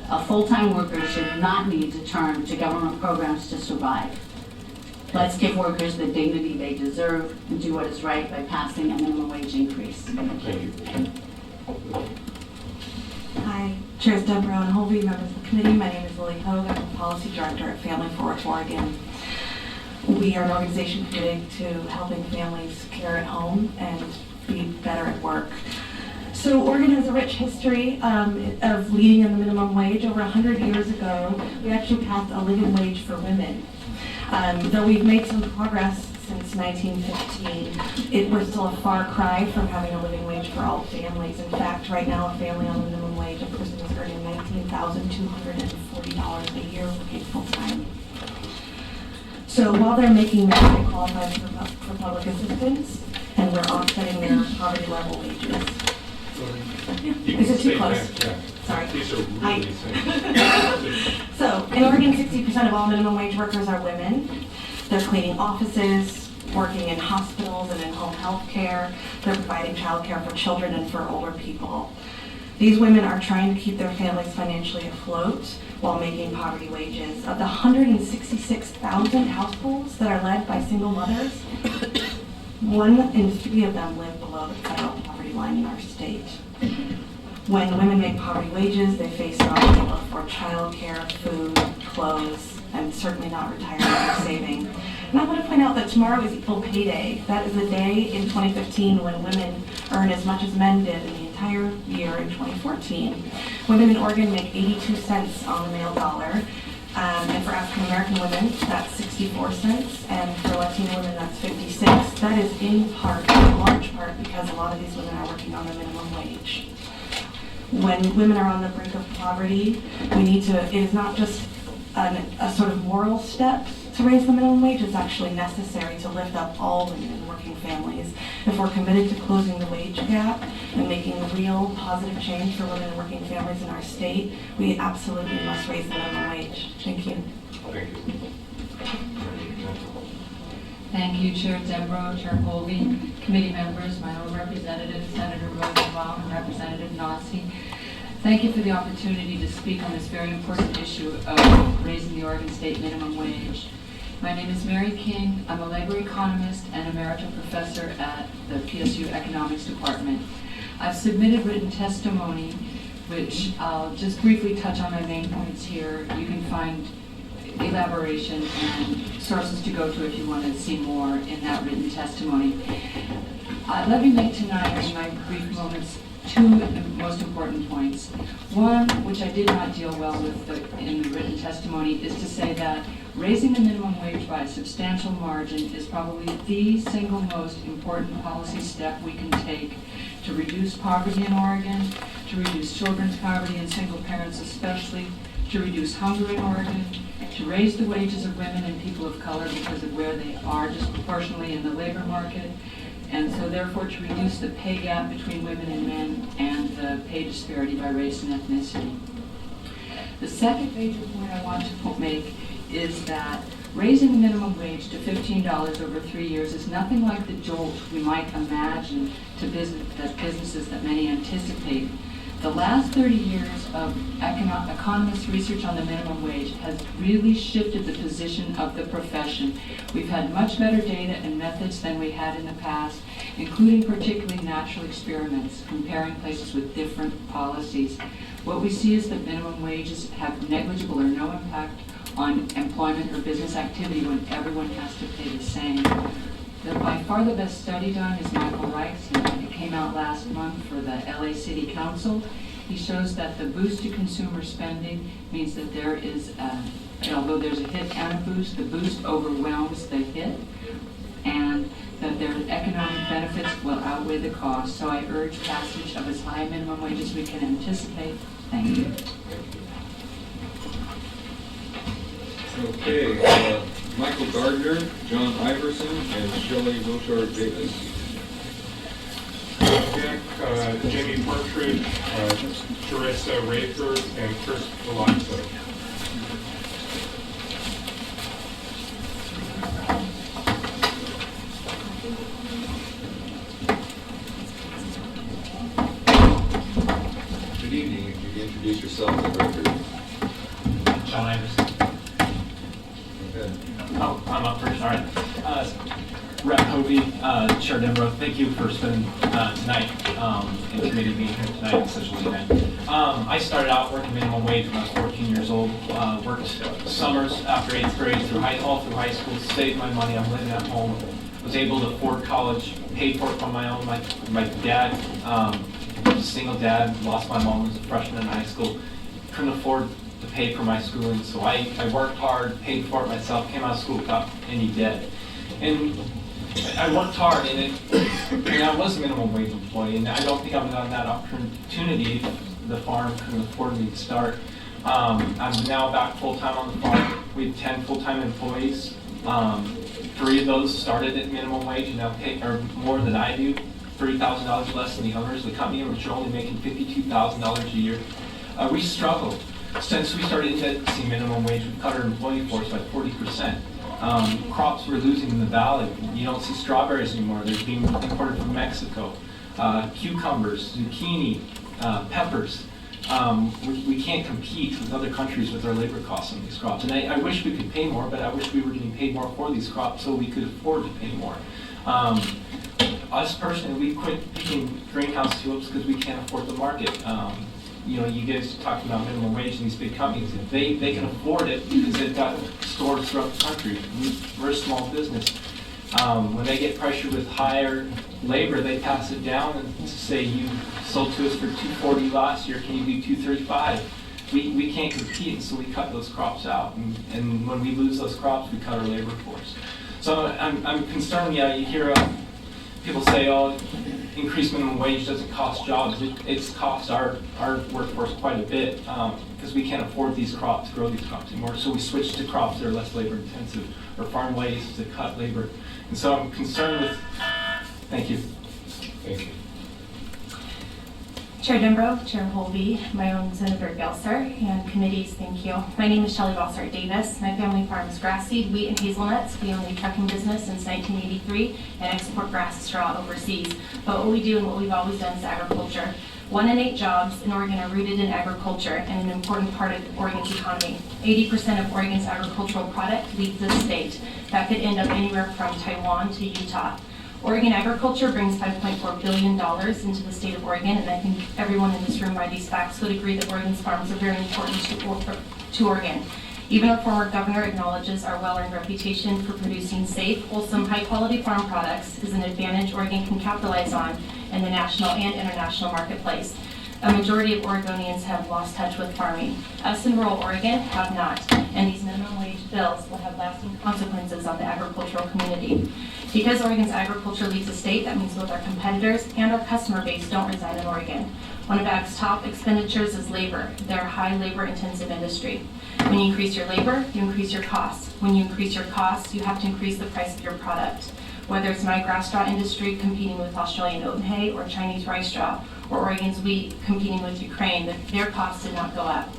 A full-time worker should not need to turn to government programs to survive. Let's give workers the dignity they deserve and do what is right by passing a minimum wage increase. Thank you. Hi, Chairs Deborah and Holby, members of the committee. My name is Lily Hogue. I'm the Policy Director at Family Forward Oregon. We are an organization committed to helping families care at home and be better at work. So Oregon has a rich history of leading in the minimum wage. Over 100 years ago, we actually passed a living wage for women. Though we've made some progress since 1915, we're still a far cry from having a living wage for all families. In fact, right now, a family on the minimum wage, a person is earning $19,240 a year working full-time. So while they're making that, they qualify for public assistance, and we're offsetting their poverty level wages. You Is can it too say close? that, yeah. Sorry. These are really simple. So in Oregon, 60% of all minimum wage workers are women. They're cleaning offices, working in hospitals and in home health care. They're providing childcare for children and for older people. These women are trying to keep their families financially afloat while making poverty wages. Of the 166,000 households that are led by single mothers, 1 in 3 of them live below the federal poverty line in our state. When women make poverty wages, they face not being able to afford childcare, food, clothes, and certainly not retirement or saving. And I want to point out that tomorrow is Equal Pay Day. That is the day in 2015 when women earn as much as men did in the entire year in 2014. Women in Oregon make 82 cents on the male dollar. And for African American women, that's 64 cents. And for Latino women, that's 56. That is in large part, because a lot of these women are working on the minimum wage. When women are on the brink of poverty, it is not just a sort of moral step to raise the minimum wage, it's actually necessary to lift up all women in working families. If we're committed to closing the wage gap and making real positive change for women in working families in our state, we absolutely must raise the minimum wage. Thank you. Thank you. Thank you, Chair Dembro, Chair Colby, committee members, my own representative, Senator Rosenbaum, and Representative Nasi. Thank you for the opportunity to speak on this very important issue of raising the Oregon State minimum wage. My name is Mary King. I'm a labor economist and emerita professor at the PSU Economics Department. I've submitted written testimony, which I'll just briefly touch on my main points here. You can find elaboration and sources to go to if you want to see more in that written testimony. Let me make tonight, in my brief moments, 2 most important points. One, which I did not deal well with in the written testimony, is to say that raising the minimum wage by a substantial margin is probably the single most important policy step we can take to reduce poverty in Oregon, to reduce children's poverty and single parents especially, to reduce hunger in Oregon, to raise the wages of women and people of color because of where they are disproportionately in the labor market, and so therefore to reduce the pay gap between women and men and the pay disparity by race and ethnicity. The second major point I want to make is that raising the minimum wage to $15 over 3 years is nothing like the jolt we might imagine to businesses that many anticipate. The last 30 years of economist research on the minimum wage has really shifted the position of the profession. We've had much better data and methods than we had in the past, including particularly natural experiments, comparing places with different policies. What we see is that minimum wages have negligible or no impact on employment or business activity when everyone has to pay the same. By far the best study done is Michael Reich's. It came out last month for the LA City Council. He shows that the boost to consumer spending means that there is, although there's a hit and a boost, the boost overwhelms the hit, and that their economic benefits will outweigh the cost. So I urge passage of as high a minimum wage as we can anticipate. Thank you. Okay, Michael Gardner, John Iverson, and Shelley Moshart Davis. Jamie Partridge, Teresa Rayford, and Chris Palazzo. Good evening. If you could introduce yourself to the record. John Iverson. Okay. Oh, I'm up first. All right. Rep. Hovey, Chair Dembro, thank you for spending tonight in committee being here tonight at such a late night. I started out working minimum wage when I was 14 years old. Worked summers after 8th grade all through high school, saved my money. I'm living at home. Was able to afford college, paid for it on my own. My dad, single dad, lost my mom as a freshman in high school. Couldn't afford to pay for my schooling, so I worked hard, paid for it myself, came out of school, got any debt. And I worked hard and I was a minimum wage employee, and I don't think I would have gotten that opportunity if the farm couldn't afford me to start. I'm now back full-time on the farm. We have 10 full-time employees. 3 of those started at minimum wage and now pay, or more than I do, $30,000 less than the owners of the company, which are only making $52,000 a year. We struggle. Since we started indexing minimum wage, we've cut our employee force by 40%. Crops we're losing in the valley. You don't see strawberries anymore. They're being imported from Mexico. Cucumbers, zucchini, peppers. We can't compete with other countries with our labor costs on these crops. And I wish we could pay more, but I wish we were getting paid more for these crops so we could afford to pay more. Us personally, we quit picking greenhouse tulips because we can't afford the market. You know, you guys talked about minimum wage in these big companies. They can afford it because they've got stores throughout the country. We're a small business. When they get pressured with higher labor, they pass it down and say, you sold to us for $240 last year, can you do $235? We can't compete, and so we cut those crops out. And when we lose those crops, we cut our labor force. So I'm concerned, yeah, you hear people say, oh, increased minimum wage doesn't cost jobs. It's cost our workforce quite a bit because we can't afford these crops, grow these crops anymore. So we switch to crops that are less labor intensive or find ways to cut labor. And so I'm concerned with, thank you. Thank you. Chair Denbrough, Chair Holby, my own Senator Gelser, and committees, thank you. My name is Shelley Bossart Davis. My family farms grass seed, wheat, and hazelnuts. We own a trucking business since 1983 and export grass straw overseas. But what we do and what we've always done is agriculture. 1 in 8 jobs in Oregon are rooted in agriculture and an important part of Oregon's economy. 80% of Oregon's agricultural product leaves the state. That could end up anywhere from Taiwan to Utah. Oregon agriculture brings $5.4 billion into the state of Oregon, and I think everyone in this room by these facts would agree that Oregon's farms are very important to Oregon. Even our former governor acknowledges our well-earned reputation for producing safe, wholesome, high-quality farm products is an advantage Oregon can capitalize on in the national and international marketplace. A majority of Oregonians have lost touch with farming. Us in rural Oregon have not, and these minimum wage bills will have lasting consequences on the agricultural community. Because Oregon's agriculture leads the state, that means both our competitors and our customer base don't reside in Oregon. One of AG's top expenditures is labor. They're a high labor-intensive industry. When you increase your labor, you increase your costs. When you increase your costs, you have to increase the price of your product. Whether it's my grass straw industry competing with Australian oat and hay or Chinese rice straw, or Oregon's wheat competing with Ukraine, their costs did not go up.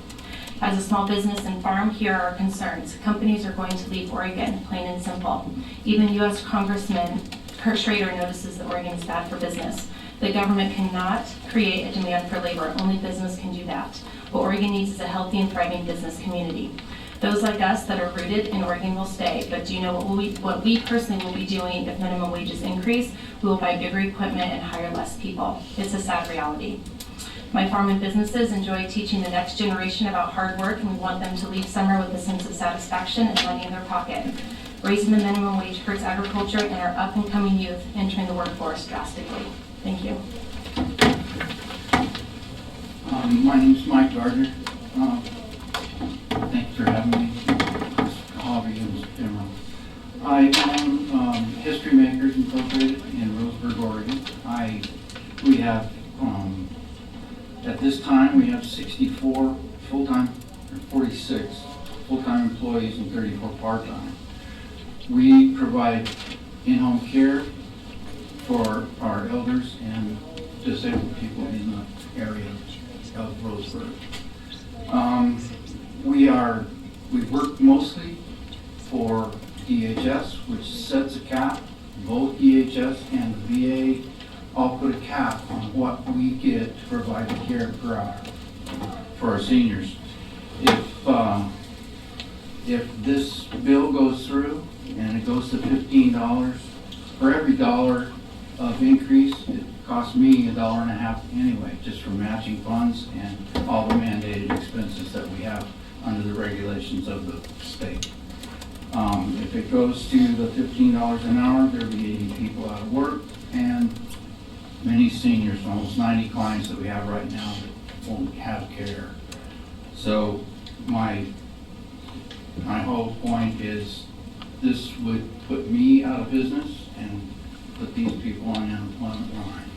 As a small business and farm, here are our concerns. Companies are going to leave Oregon, plain and simple. Even U.S. Congressman Kurt Schrader notices that Oregon is bad for business. The government cannot create a demand for labor. Only business can do that. What Oregon needs is a healthy and thriving business community. Those like us that are rooted in Oregon will stay, but do you know what we personally will be doing if minimum wages increase? We will buy bigger equipment and hire less people. It's a sad reality. My farm and businesses enjoy teaching the next generation about hard work, and we want them to leave summer with a sense of satisfaction and money in their pocket. Raising the minimum wage hurts agriculture and our up-and-coming youth entering the workforce drastically. Thank you. My name is Mike Gardner. Thanks for having me. Hobby and Emerald. I own History Makers Incorporated in Roseburg, Oregon. We have at this time we have 64 full-time, or 46 full-time employees and 34 part-time. We provide in-home care for our elders and disabled people in the area of Roseburg. We work mostly for DHS, which sets a cap. Both DHS and the VA all put a cap on what we get to provide the care per hour for our seniors. If this bill goes through and it goes to $15, for every dollar of increase, it costs me $1.50 anyway, just for matching funds and all the mandated expenses that we have under the regulations of the state. If it goes to the $15 an hour, there'll be 80 people out of work, and many seniors, almost 90 clients that we have right now that won't have care. So my whole point is this would put me out of business and put these people on the unemployment line.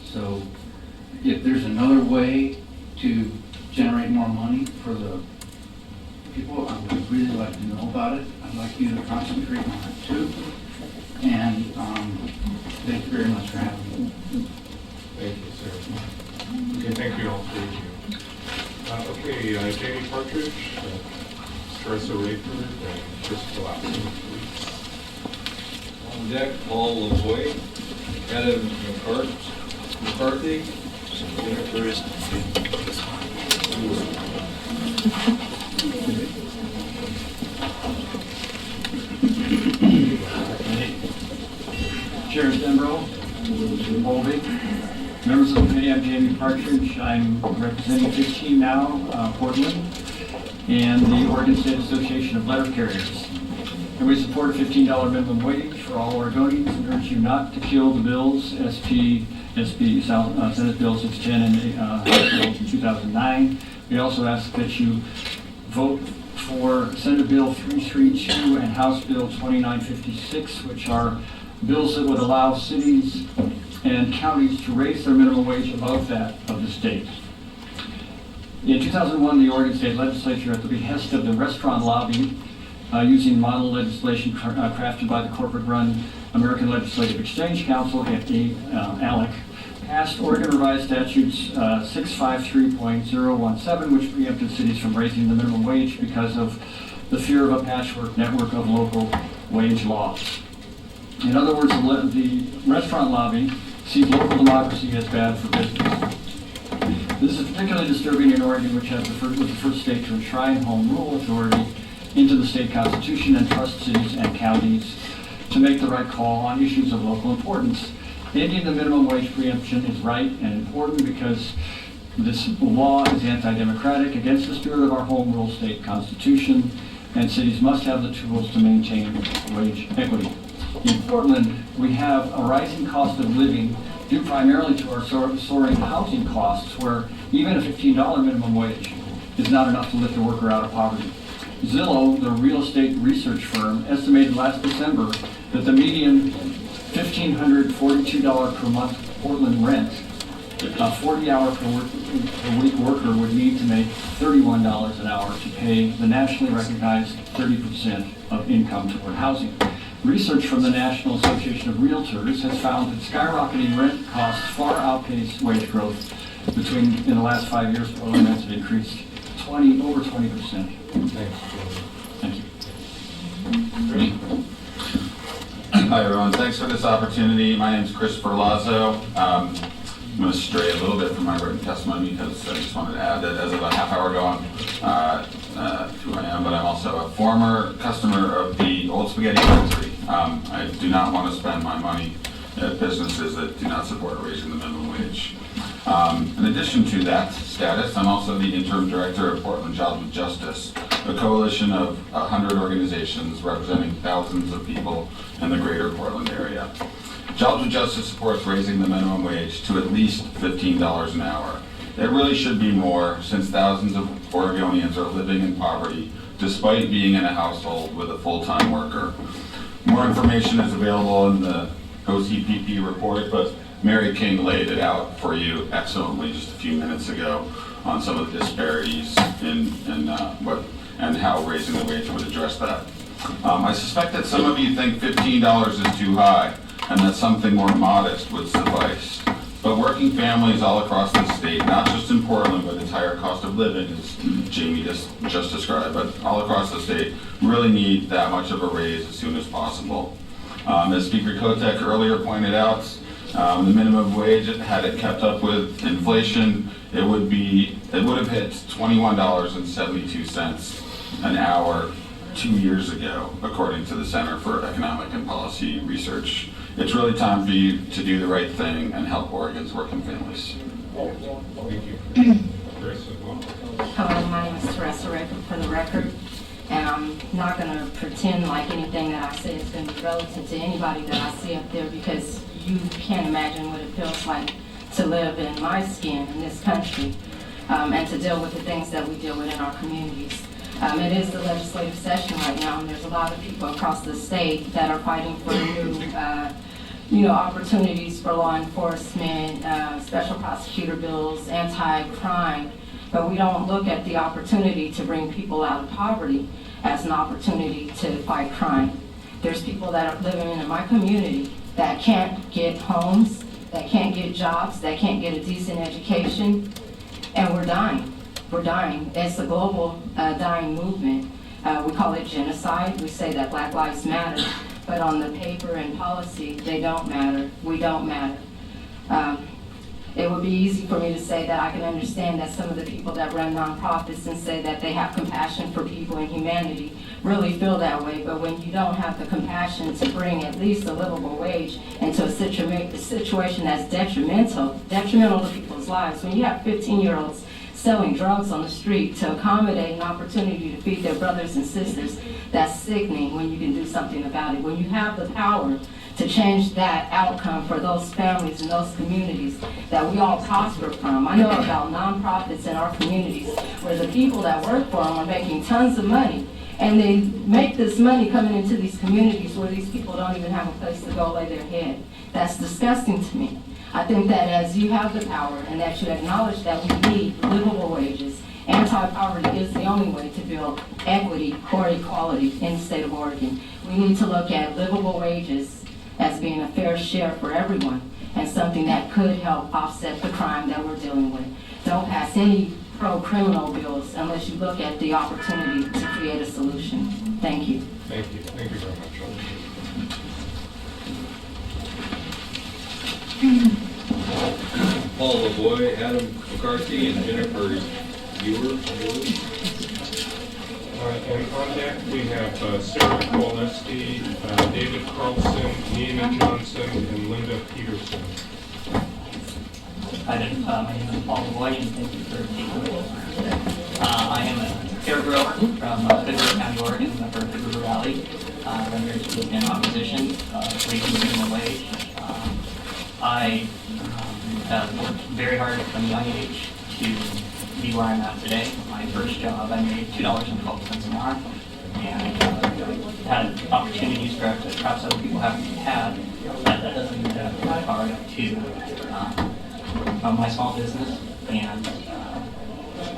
So if there's another way to generate more money for the people, I would really like to know about it. I'd like you to concentrate on it too. And thank you very much for having me. Thank you, sir. Okay, thank you all three of you. Okay, Jamie Partridge, Teresa Rayford, and Chris Palazzo, please. On deck, Paul Lavoy, Adam McCarthy, Jennifer Chair Denbrough, Holby, members of the committee, I'm Jamie Partridge. I'm representing 15 now, Portland, and the Oregon State Association of Letter Carriers. And we support a $15 minimum wage for all Oregonians and urge you not to kill the bills, SB, Senate Bill 610 and House Bill 2009. We also ask that you vote for Senate Bill 332 and House Bill 2956, which are bills that would allow cities and counties to raise their minimum wage above that of the state. In 2001, the Oregon State Legislature, at the behest of the restaurant lobby, using model legislation crafted by the corporate-run American Legislative Exchange Council, ALEC, passed Oregon Revised Statutes 653.017, which preempted cities from raising the minimum wage because of the fear of a patchwork network of local wage laws. In other words, the restaurant lobby sees local democracy as bad for business. This is particularly disturbing in Oregon, which was the first state to enshrine home rule authority into the state constitution and trust cities and counties to make the right call on issues of local importance. Ending the minimum wage preemption is right and important because this law is anti-democratic, against the spirit of our home rule state constitution, and cities must have the tools to maintain wage equity. In Portland, we have a rising cost of living due primarily to our soaring housing costs, where even a $15 minimum wage is not enough to lift a worker out of poverty. Zillow, the real estate research firm, estimated last December that the median $1,542 per month Portland rent, a 40-hour per week worker would need to make $31 an hour to pay the nationally recognized 30% of income toward housing. Research from the National Association of Realtors has found that skyrocketing rent costs far outpace wage growth. In the last 5 years, Portland rents have increased over 20%. Thank you. Hi everyone, thanks for this opportunity. My name is Chris Perlazzo. I'm going to stray a little bit from my written testimony because I just wanted to add that as of a half hour ago, who I am, but I'm also a former customer of the Old Spaghetti Factory. I do not want to spend my money at businesses that do not support raising the minimum wage. In addition to that status, I'm also the interim director of Portland Jobs with Justice, a coalition of 100 organizations representing thousands of people in the greater Portland area. Jobs with Justice supports raising the minimum wage to at least $15 an hour. It really should be more, since thousands of Oregonians are living in poverty despite being in a household with a full-time worker. More information is available in the OCPP report, but Mary King laid it out for you excellently just a few minutes ago on some of the disparities and how raising the wage would address that. I suspect that some of you think $15 is too high and that something more modest would suffice. But working families all across the state, not just in Portland, but its higher cost of living, as Jamie just described, but all across the state, really need that much of a raise as soon as possible. As Speaker Kotek earlier pointed out, the minimum wage, had it kept up with inflation, it would have hit $21.72 an hour 2 years ago, according to the Center for Economic and Policy Research. It's really time for you to do the right thing and help Oregon's working families. Thank you. Hello, my name is Teresa Rayford, for the record, and I'm not going to pretend like anything that I say is going to be relative to anybody that I see up there, because you can't imagine what it feels like to live in my skin in this country and to deal with the things that we deal with in our communities. It is the legislative session right now, and there's a lot of people across the state that are fighting for new, opportunities for law enforcement, special prosecutor bills, anti-crime. but we don't look at the opportunity to bring people out of poverty as an opportunity to fight crime. There's people that are living in my community that can't get homes, that can't get jobs, that can't get a decent education, and we're dying. We're dying. It's a global dying movement. We call it genocide. We say that Black Lives Matter, but on the paper and policy, they don't matter. We don't matter. It would be easy for me to say that I can understand that some of the people that run nonprofits and say that they have compassion for people and humanity really feel that way, but when you don't have the compassion to bring at least a livable wage into a situation that's detrimental to people's lives, when you have 15-year-olds selling drugs on the street to accommodate an opportunity to feed their brothers and sisters, that's sickening when you can do something about it. When you have the power to change that outcome for those families and those communities that we all prosper from. I know about nonprofits in our communities where the people that work for them are making tons of money, and they make this money coming into these communities where these people don't even have a place to go lay their head. That's disgusting to me. I think that as you have the power and that you acknowledge that we need livable wages, anti-poverty is the only way to build equity or equality in the state of Oregon. We need to look at livable wages as being a fair share for everyone and something that could help offset the crime that we're dealing with. Don't pass any pro-criminal bills unless you look at the opportunity to create a solution. Thank you. Thank you. Thank you very much. Paul LaVoy, Adam McCarthy, and Jennifer Ewer. And on deck, we have Sarah Kowaleski, David Carlson, Nina Johnson, and Linda Peterson. Hi there. My name is Paul LaVoy, and thank you for taking me. I am a care grower from Hood River County, Oregon, member of the Hood River Valley. I'm here to be in opposition raising the minimum wage. I have worked very hard from a young age to be where I'm at today. My first job, I made $2.12 an hour, and had opportunities that perhaps other people haven't had. That doesn't mean that I'm working hard to run my small business. And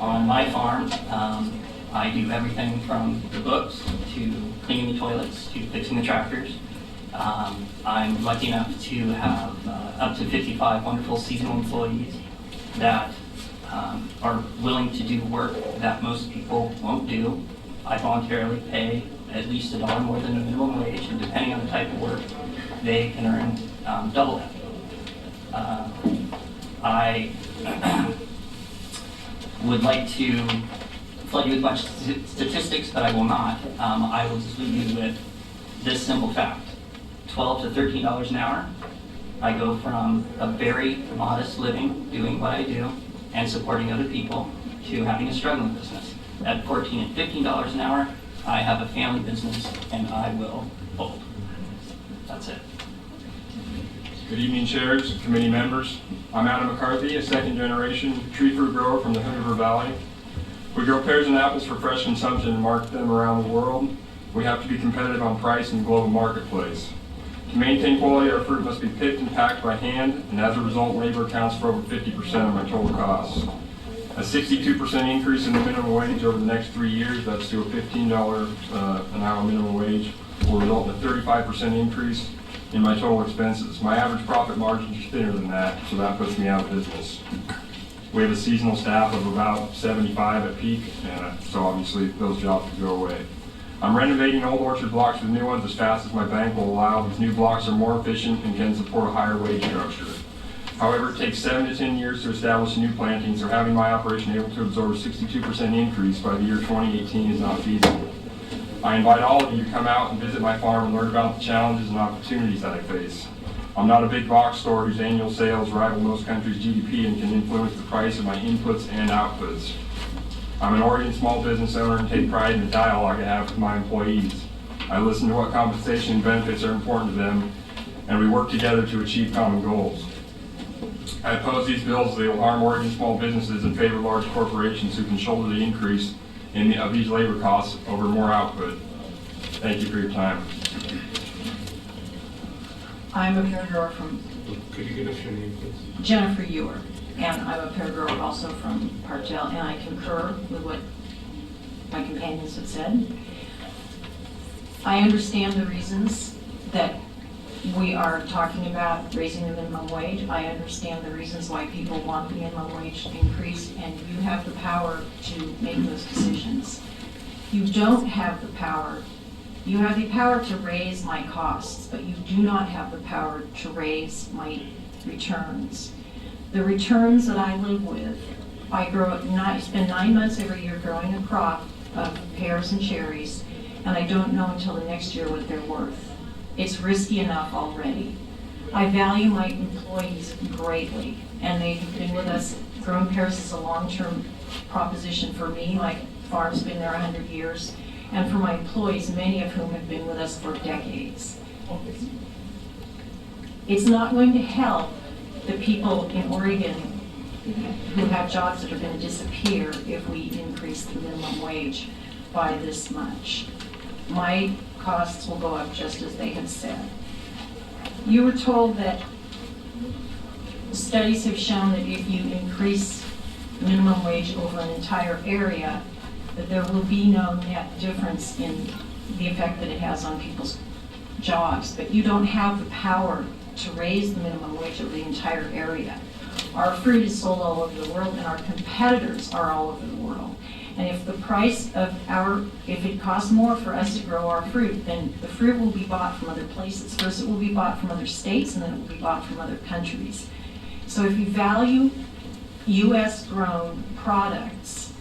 on my farm, I do everything from the books to cleaning the toilets to fixing the tractors. I'm lucky enough to have up to 55 wonderful seasonal employees that are willing to do work that most people won't do. I voluntarily pay at least $1 more than the minimum wage, and depending on the type of work, they can earn double that. I would like to flood you with a bunch of statistics, but I will not. I will just leave you with this simple fact. $12 to $13 an hour. I go from a very modest living, doing what I do, and supporting other people, to having a struggling business. At $14 and $15 an hour, I have a family business, and I will fold. That's it. Good evening, chairs, committee members. I'm Adam McCarthy, a second-generation tree fruit grower from the Hood River Valley. We grow pears and apples for fresh consumption and market them around the world. We have to be competitive on price in the global marketplace. To maintain quality, our fruit must be picked and packed by hand, and as a result, labor accounts for over 50% of my total costs. A 62% increase in the minimum wage over the next 3 years, that's to a $15 an hour minimum wage, will result in a 35% increase in my total expenses. My average profit margins are thinner than that, so that puts me out of business. We have a seasonal staff of about 75 at peak, so obviously those jobs could go away. I'm renovating old orchard blocks with new ones as fast as my bank will allow. These new blocks are more efficient and can support a higher wage structure. However, it takes 7 to 10 years to establish new plantings, so having my operation able to absorb a 62% increase by the year 2018 is not feasible. I invite all of you to come out and visit my farm and learn about the challenges and opportunities that I face. I'm not a big box store whose annual sales rival most countries' GDP and can influence the price of my inputs and outputs. I'm an Oregon small business owner and take pride in the dialogue I have with my employees. I listen to what compensation and benefits are important to them, and we work together to achieve common goals. I oppose these bills as they will harm Oregon small businesses and favor large corporations who can shoulder the increase of these labor costs over more output. Thank you for your time. I'm a caregiver from Could you give us your name, please? Jennifer Ewer. and I'm a paragirl also from Parkdale, and I concur with what my companions have said. I understand the reasons that we are talking about raising the minimum wage. I understand the reasons why people want the minimum wage increased, and you have the power to make those decisions. You don't have the power. You have the power to raise my costs, but you do not have the power to raise my returns. The returns that I live with, I spend 9 months every year growing a crop of pears and cherries, and I don't know until the next year what they're worth. It's risky enough already. I value my employees greatly, and they've been with us. Growing pears is a long-term proposition for me, like farm's been there 100 years, and for my employees, many of whom have been with us for decades. It's not going to help the people in Oregon who have jobs that are going to disappear if we increase the minimum wage by this much. My costs will go up just as they have said. You were told that studies have shown that if you increase minimum wage over an entire area, that there will be no net difference in the effect that it has on people's jobs. But you don't have the power to raise the minimum wage over the entire area. Our fruit is sold all over the world, and our competitors are all over the world. And if the price of if it costs more for us to grow our fruit, then the fruit will be bought from other places. First it will be bought from other states, and then it will be bought from other countries. So if you value U.S. grown products,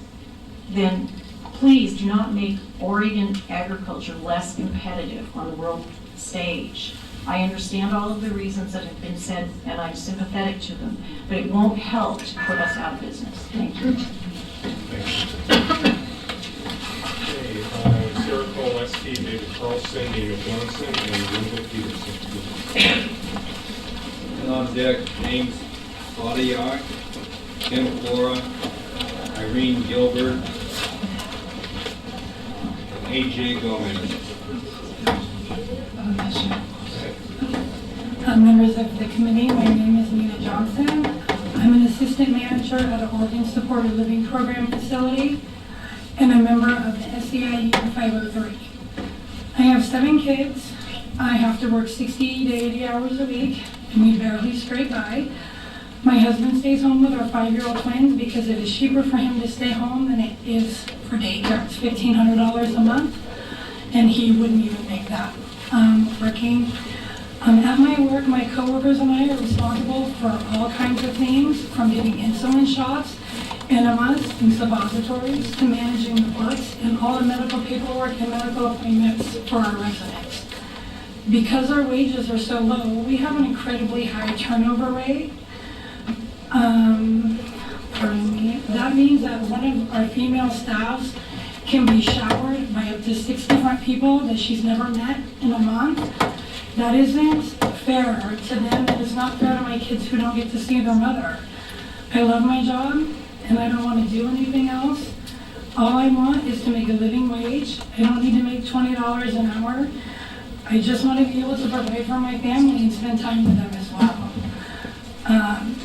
then please do not make Oregon agriculture less competitive on the world stage. I understand all of the reasons that have been said, and I'm sympathetic to them, but it won't help to put us out of business. Thank you. Okay, Sarah Kowalski, David Carlson, David Johnson, and Linda Peterson. On deck, James Audiak, Kim Flora, Irene Gilbert, and AJ Gomez. Members of the committee, my name is Nina Johnson. I'm an assistant manager at an Oregon Supported Living Program facility and a member of the SEIU 503. I have 7 kids. I have to work 60 to 80 hours a week, and we barely scrape by. My husband stays home with our 5-year-old twins because it is cheaper for him to stay home than it is for daycare. It's $1,500 a month, and he wouldn't even make that working. At my work, my coworkers and I are responsible for all kinds of things, from getting insulin shots, enemas, and suppositories, to managing the books and all the medical paperwork and medical appointments for our residents. Because our wages are so low, we have an incredibly high turnover rate. That means that one of our female staffs can be showered by up to 6 different people that she's never met in a month. That isn't fair to them, and it's not fair to my kids who don't get to see their mother. I love my job, and I don't want to do anything else. All I want is to make a living wage. I don't need to make $20 an hour. I just want to be able to provide for my family and spend time with them as well.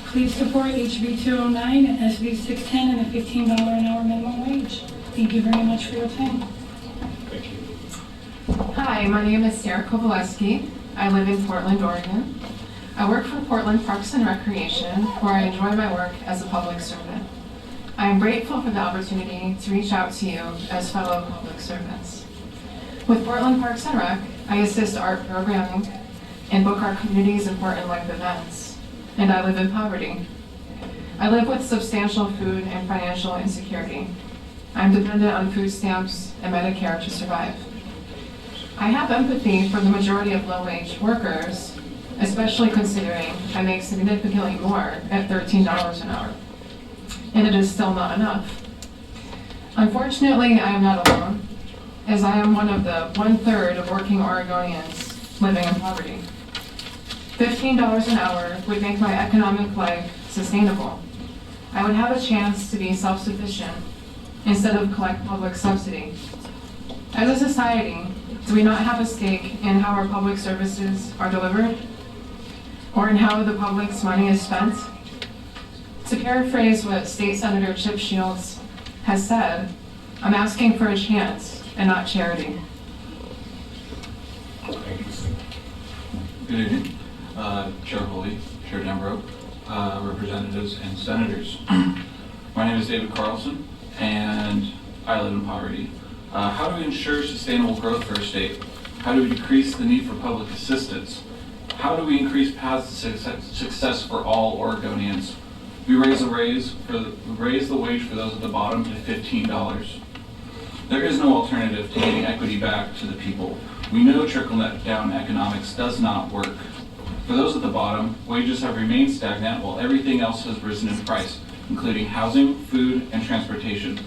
Please support HB 209 and SB 610 and a $15 an hour minimum wage. Thank you very much for your time. Thank you. Hi, my name is Sarah Kowalski. I live in Portland, Oregon. I work for Portland Parks and Recreation, where I enjoy my work as a public servant. I am grateful for the opportunity to reach out to you as fellow public servants. With Portland Parks and Rec, I assist art programming and book our community's important life events, and I live in poverty. I live with substantial food and financial insecurity. I'm dependent on food stamps and Medicare to survive. I have empathy for the majority of low-wage workers, especially considering I make significantly more at $13 an hour, and it is still not enough. Unfortunately, I am not alone, as I am one of the 1/3 of working Oregonians living in poverty. $15 an hour would make my economic life sustainable. I would have a chance to be self-sufficient instead of collect public subsidy. As a society, do we not have a stake in how our public services are delivered, or in how the public's money is spent? To paraphrase what State Senator Chip Shields has said, I'm asking for a chance and not charity. Thank you. Good evening, Chair Holly, Chair Dembro, representatives and senators. My name is David Carlson, and I live in poverty. How do we ensure sustainable growth for our state? How do we decrease the need for public assistance? How do we increase paths to success for all Oregonians? We raise the wage for those at the bottom to $15. There is no alternative to getting equity back to the people. We know trickle-down economics does not work. For those at the bottom, wages have remained stagnant while everything else has risen in price, including housing, food, and transportation.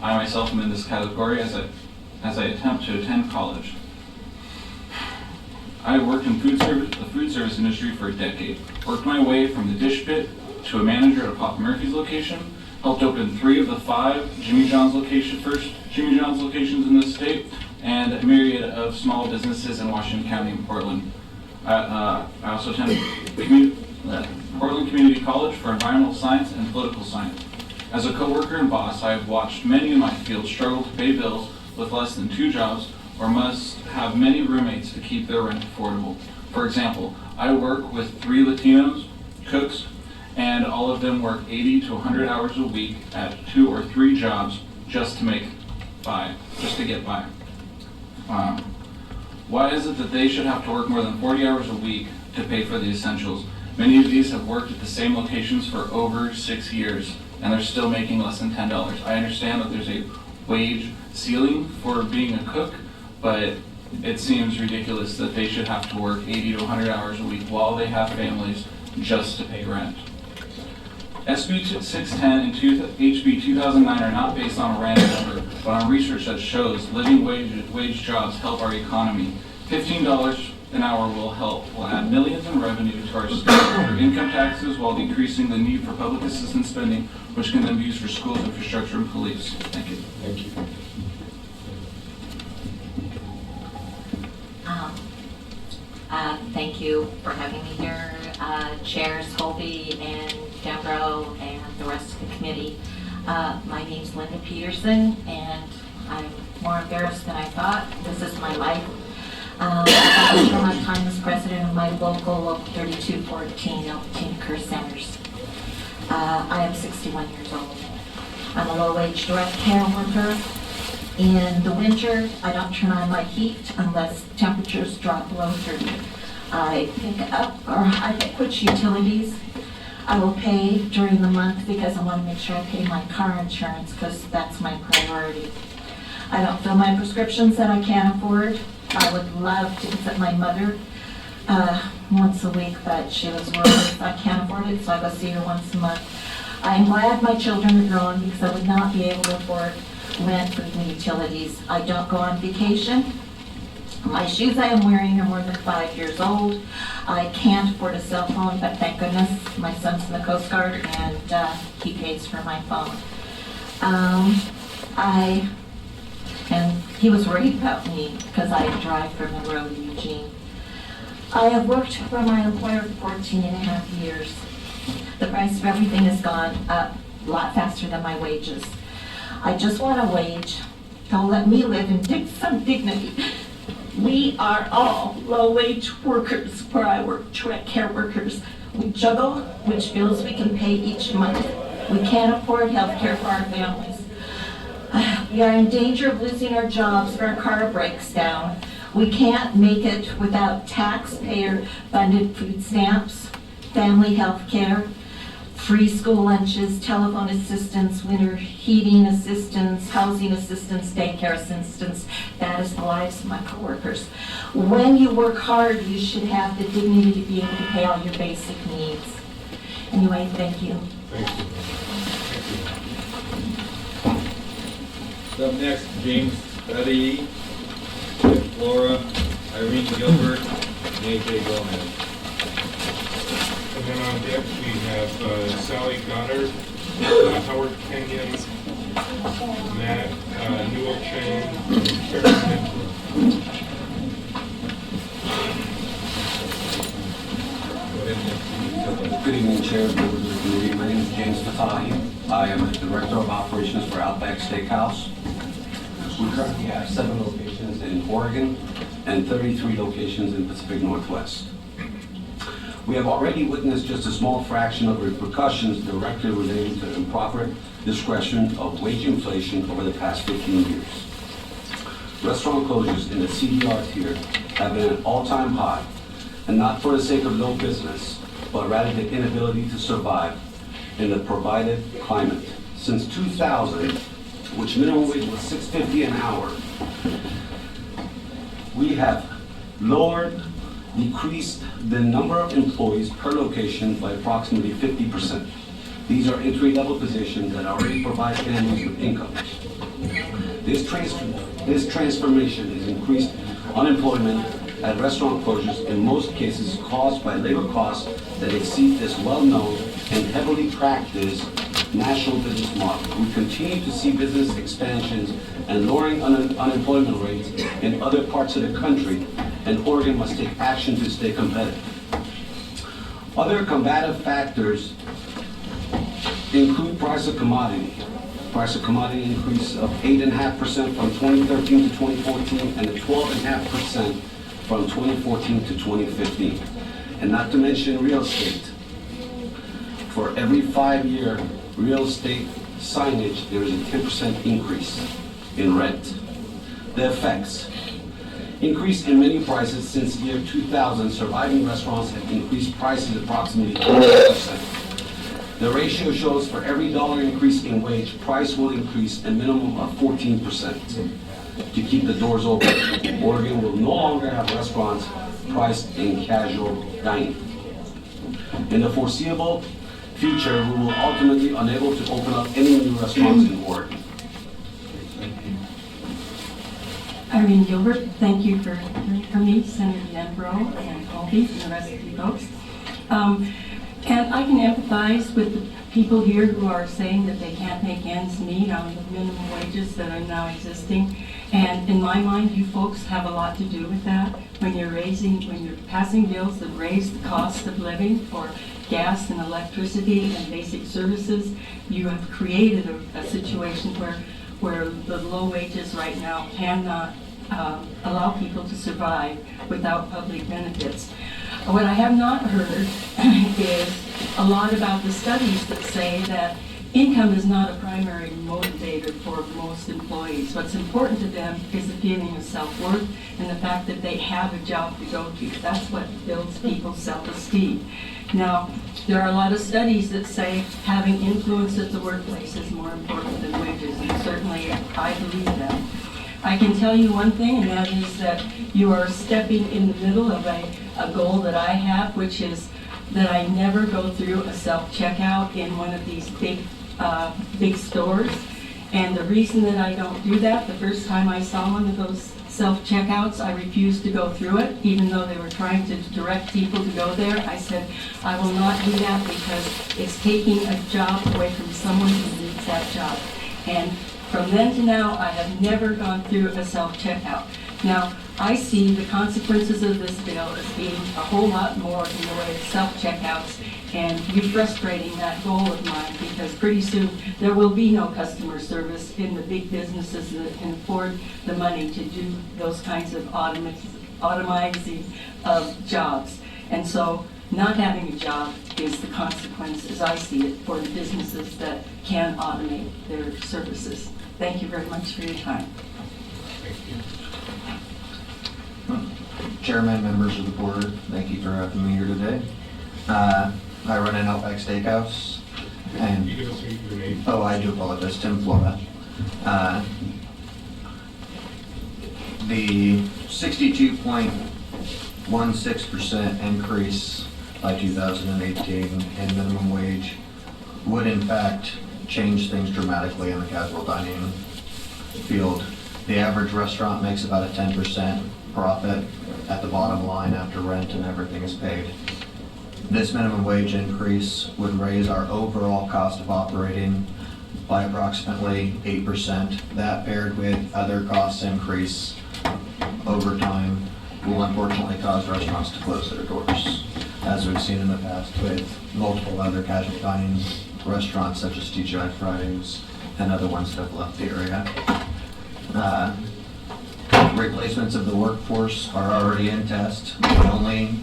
I myself am in this category as I attempt to attend college. I have worked in the food service industry for a decade, worked my way from the dish pit to a manager at a Papa Murphy's location, helped open 3 of the 5 Jimmy John's locations in this state, and a myriad of small businesses in Washington County and Portland. I also attended Portland Community College for Environmental Science and Political Science. As a coworker and boss, I have watched many in my field struggle to pay bills with less than 2 jobs or must have many roommates to keep their rent affordable. For example, I work with 3 Latinos, cooks, and all of them work 80 to 100 hours a week at 2 or 3 jobs just to get by. Why is it that they should have to work more than 40 hours a week to pay for the essentials? Many of these have worked at the same locations for over 6 years, and they're still making less than $10. I understand that there's a wage ceiling for being a cook, but it seems ridiculous that they should have to work 80 to 100 hours a week while they have families just to pay rent. SB 610 and HB 2009 are not based on a random number, but on research that shows living wage jobs help our economy. $15 an hour will add millions in revenue to our state through income taxes while decreasing the need for public assistance spending, which can then be used for schools, infrastructure, and police. Thank you. Thank you. Thank you for having me here, Chairs Holby and Dembro and the rest of the committee. My name's Linda Peterson, and I'm more embarrassed than I thought. This is my life. I volunteer my time as president of my local 3214 Elton Kerr Centers. I am 61 years old. I'm a low-wage direct care worker. In the winter, I don't turn on my heat unless temperatures drop below 30. I pick which utilities I will pay during the month because I want to make sure I pay my car insurance because that's my priority. I don't fill my prescriptions that I can't afford. I would love to visit my mother once a week, but she was worried I can't afford it, so I go see her once a month. I'm glad my children are grown because I would not be able to afford rent, food, and utilities. I don't go on vacation. My shoes I am wearing are more than 5 years old. I can't afford a cell phone, but thank goodness my son's in the Coast Guard and he pays for my phone. And he was worried about me because I drive from Monroe to Eugene. I have worked for my employer for 14 and a half years. The price of everything has gone up a lot faster than my wages. I just want a wage that'll let me live in some dignity. We are all low-wage workers where I work, direct care workers. We juggle which bills we can pay each month. We can't afford health care for our families. We are in danger of losing our jobs if our car breaks down. We can't make it without taxpayer-funded food stamps, family health care, free school lunches, telephone assistance, winter heating assistance, housing assistance, daycare assistance. That is the lives of my coworkers. When you work hard, you should have the dignity to be able to pay all your basic needs. Anyway, thank you. Thank you. Up next, James Betty, Flora, Irene Gilbert, and AJ Gomez. And then on deck, we have Sally Goddard, Howard Kenyon, Matt Newell Chang, Karen Go ahead and Good evening, Chair, members of the committee. My name is James Fatahi. I am the Director of Operations for Outback Steakhouse. We currently have 7 locations in Oregon and 33 locations in Pacific Northwest. We have already witnessed just a small fraction of repercussions directly relating to improper discretion of wage inflation over the past 15 years. Restaurant closures in the CDR tier have been at all-time high, and not for the sake of no business, but rather the inability to survive in the provided climate. Since 2000, which minimum wage was $6.50 an hour, we have decreased the number of employees per location by approximately 50%. These are entry-level positions that already provide families with income. This transformation has increased unemployment at restaurant closures, in most cases caused by labor costs that exceed this well-known and heavily practiced national business model. We continue to see business expansions and lowering unemployment rates in other parts of the country, and Oregon must take action to stay competitive. Other combative factors include price of commodity. Price of commodity increase of 8.5% from 2013 to 2014 and a 12.5% from 2014 to 2015. And not to mention real estate. For every 5-year real estate signage, there is a 10% increase in rent. The effects. Increase in menu prices since year 2000. Surviving restaurants have increased prices approximately 20%. The ratio shows for every dollar increase in wage, price will increase a minimum of 14% to keep the doors open. Oregon will no longer have restaurants priced in casual dining. In the foreseeable future, we will ultimately unable to open up any new restaurants in Oregon. Irene Gilbert, thank you for hearing from me, Senator Denbrough and Colby and the rest of you folks. And I can empathize with the people here who are saying that they can't make ends meet on the minimum wages that are now existing. And in my mind, you folks have a lot to do with that. When you're passing bills that raise the cost of living for gas and electricity and basic services, you have created a situation where the low wages right now cannot allow people to survive without public benefits. What I have not heard is a lot about the studies that say that income is not a primary motivator for most employees. What's important to them is the feeling of self-worth and the fact that they have a job to go to. That's what builds people's self-esteem. Now, there are a lot of studies that say having influence at the workplace is more important than wages, and certainly I believe that. I can tell you one thing, and that is that you are stepping in the middle of a goal that I have, which is that I never go through a self-checkout in one of these big stores. And the reason that I don't do that, the first time I saw one of those self-checkouts, I refused to go through it, even though they were trying to direct people to go there. I said, I will not do that because it's taking a job away from someone who needs that job. And from then to now, I have never gone through a self-checkout. Now, I see the consequences of this bill as being a whole lot more in the way of self-checkouts, and you're frustrating that goal of mine, because pretty soon there will be no customer service in the big businesses that can afford the money to do those kinds of automizing of jobs. And so not having a job is the consequence, as I see it, for the businesses that can automate their services. Thank you very much for your time. Chairman, members of the board, thank you for having me here today. I run an Outback Steakhouse, and You give us your name. oh, I do apologize, Tim Flora. The 62.16% increase by 2018 in minimum wage would in fact change things dramatically in the casual dining field. The average restaurant makes about a 10% profit at the bottom line after rent and everything is paid. This minimum wage increase would raise our overall cost of operating by approximately 8%. That paired with other costs increase over time will unfortunately cause restaurants to close their doors. as we've seen in the past with multiple other casual dining restaurants such as TGI Fridays and other ones that have left the area. Replacements of the workforce are already in test. The only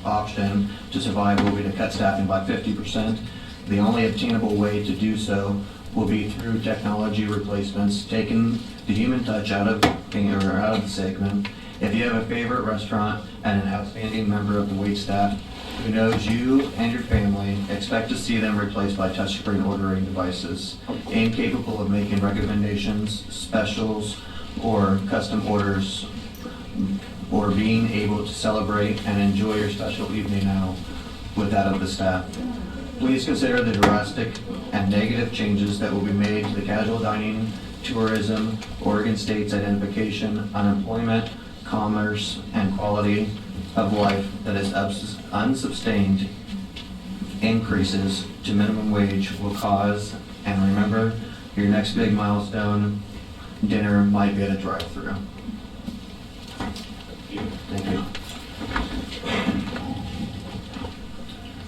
option to survive will be to cut staffing by 50%. The only obtainable way to do so will be through technology replacements, taking the human touch out of the segment. If you have a favorite restaurant and an outstanding member of the wait staff who knows you and your family, expect to see them replaced by touchscreen ordering devices, incapable of making recommendations, specials, or custom orders, or being able to celebrate and enjoy your special evening out with that of the staff. Please consider the drastic and negative changes that will be made to the casual dining, tourism, Oregon State's identification, unemployment, commerce, and quality of life that is unsustained increases to minimum wage will cause. And remember, your next big milestone dinner might be at a drive-thru. Thank you.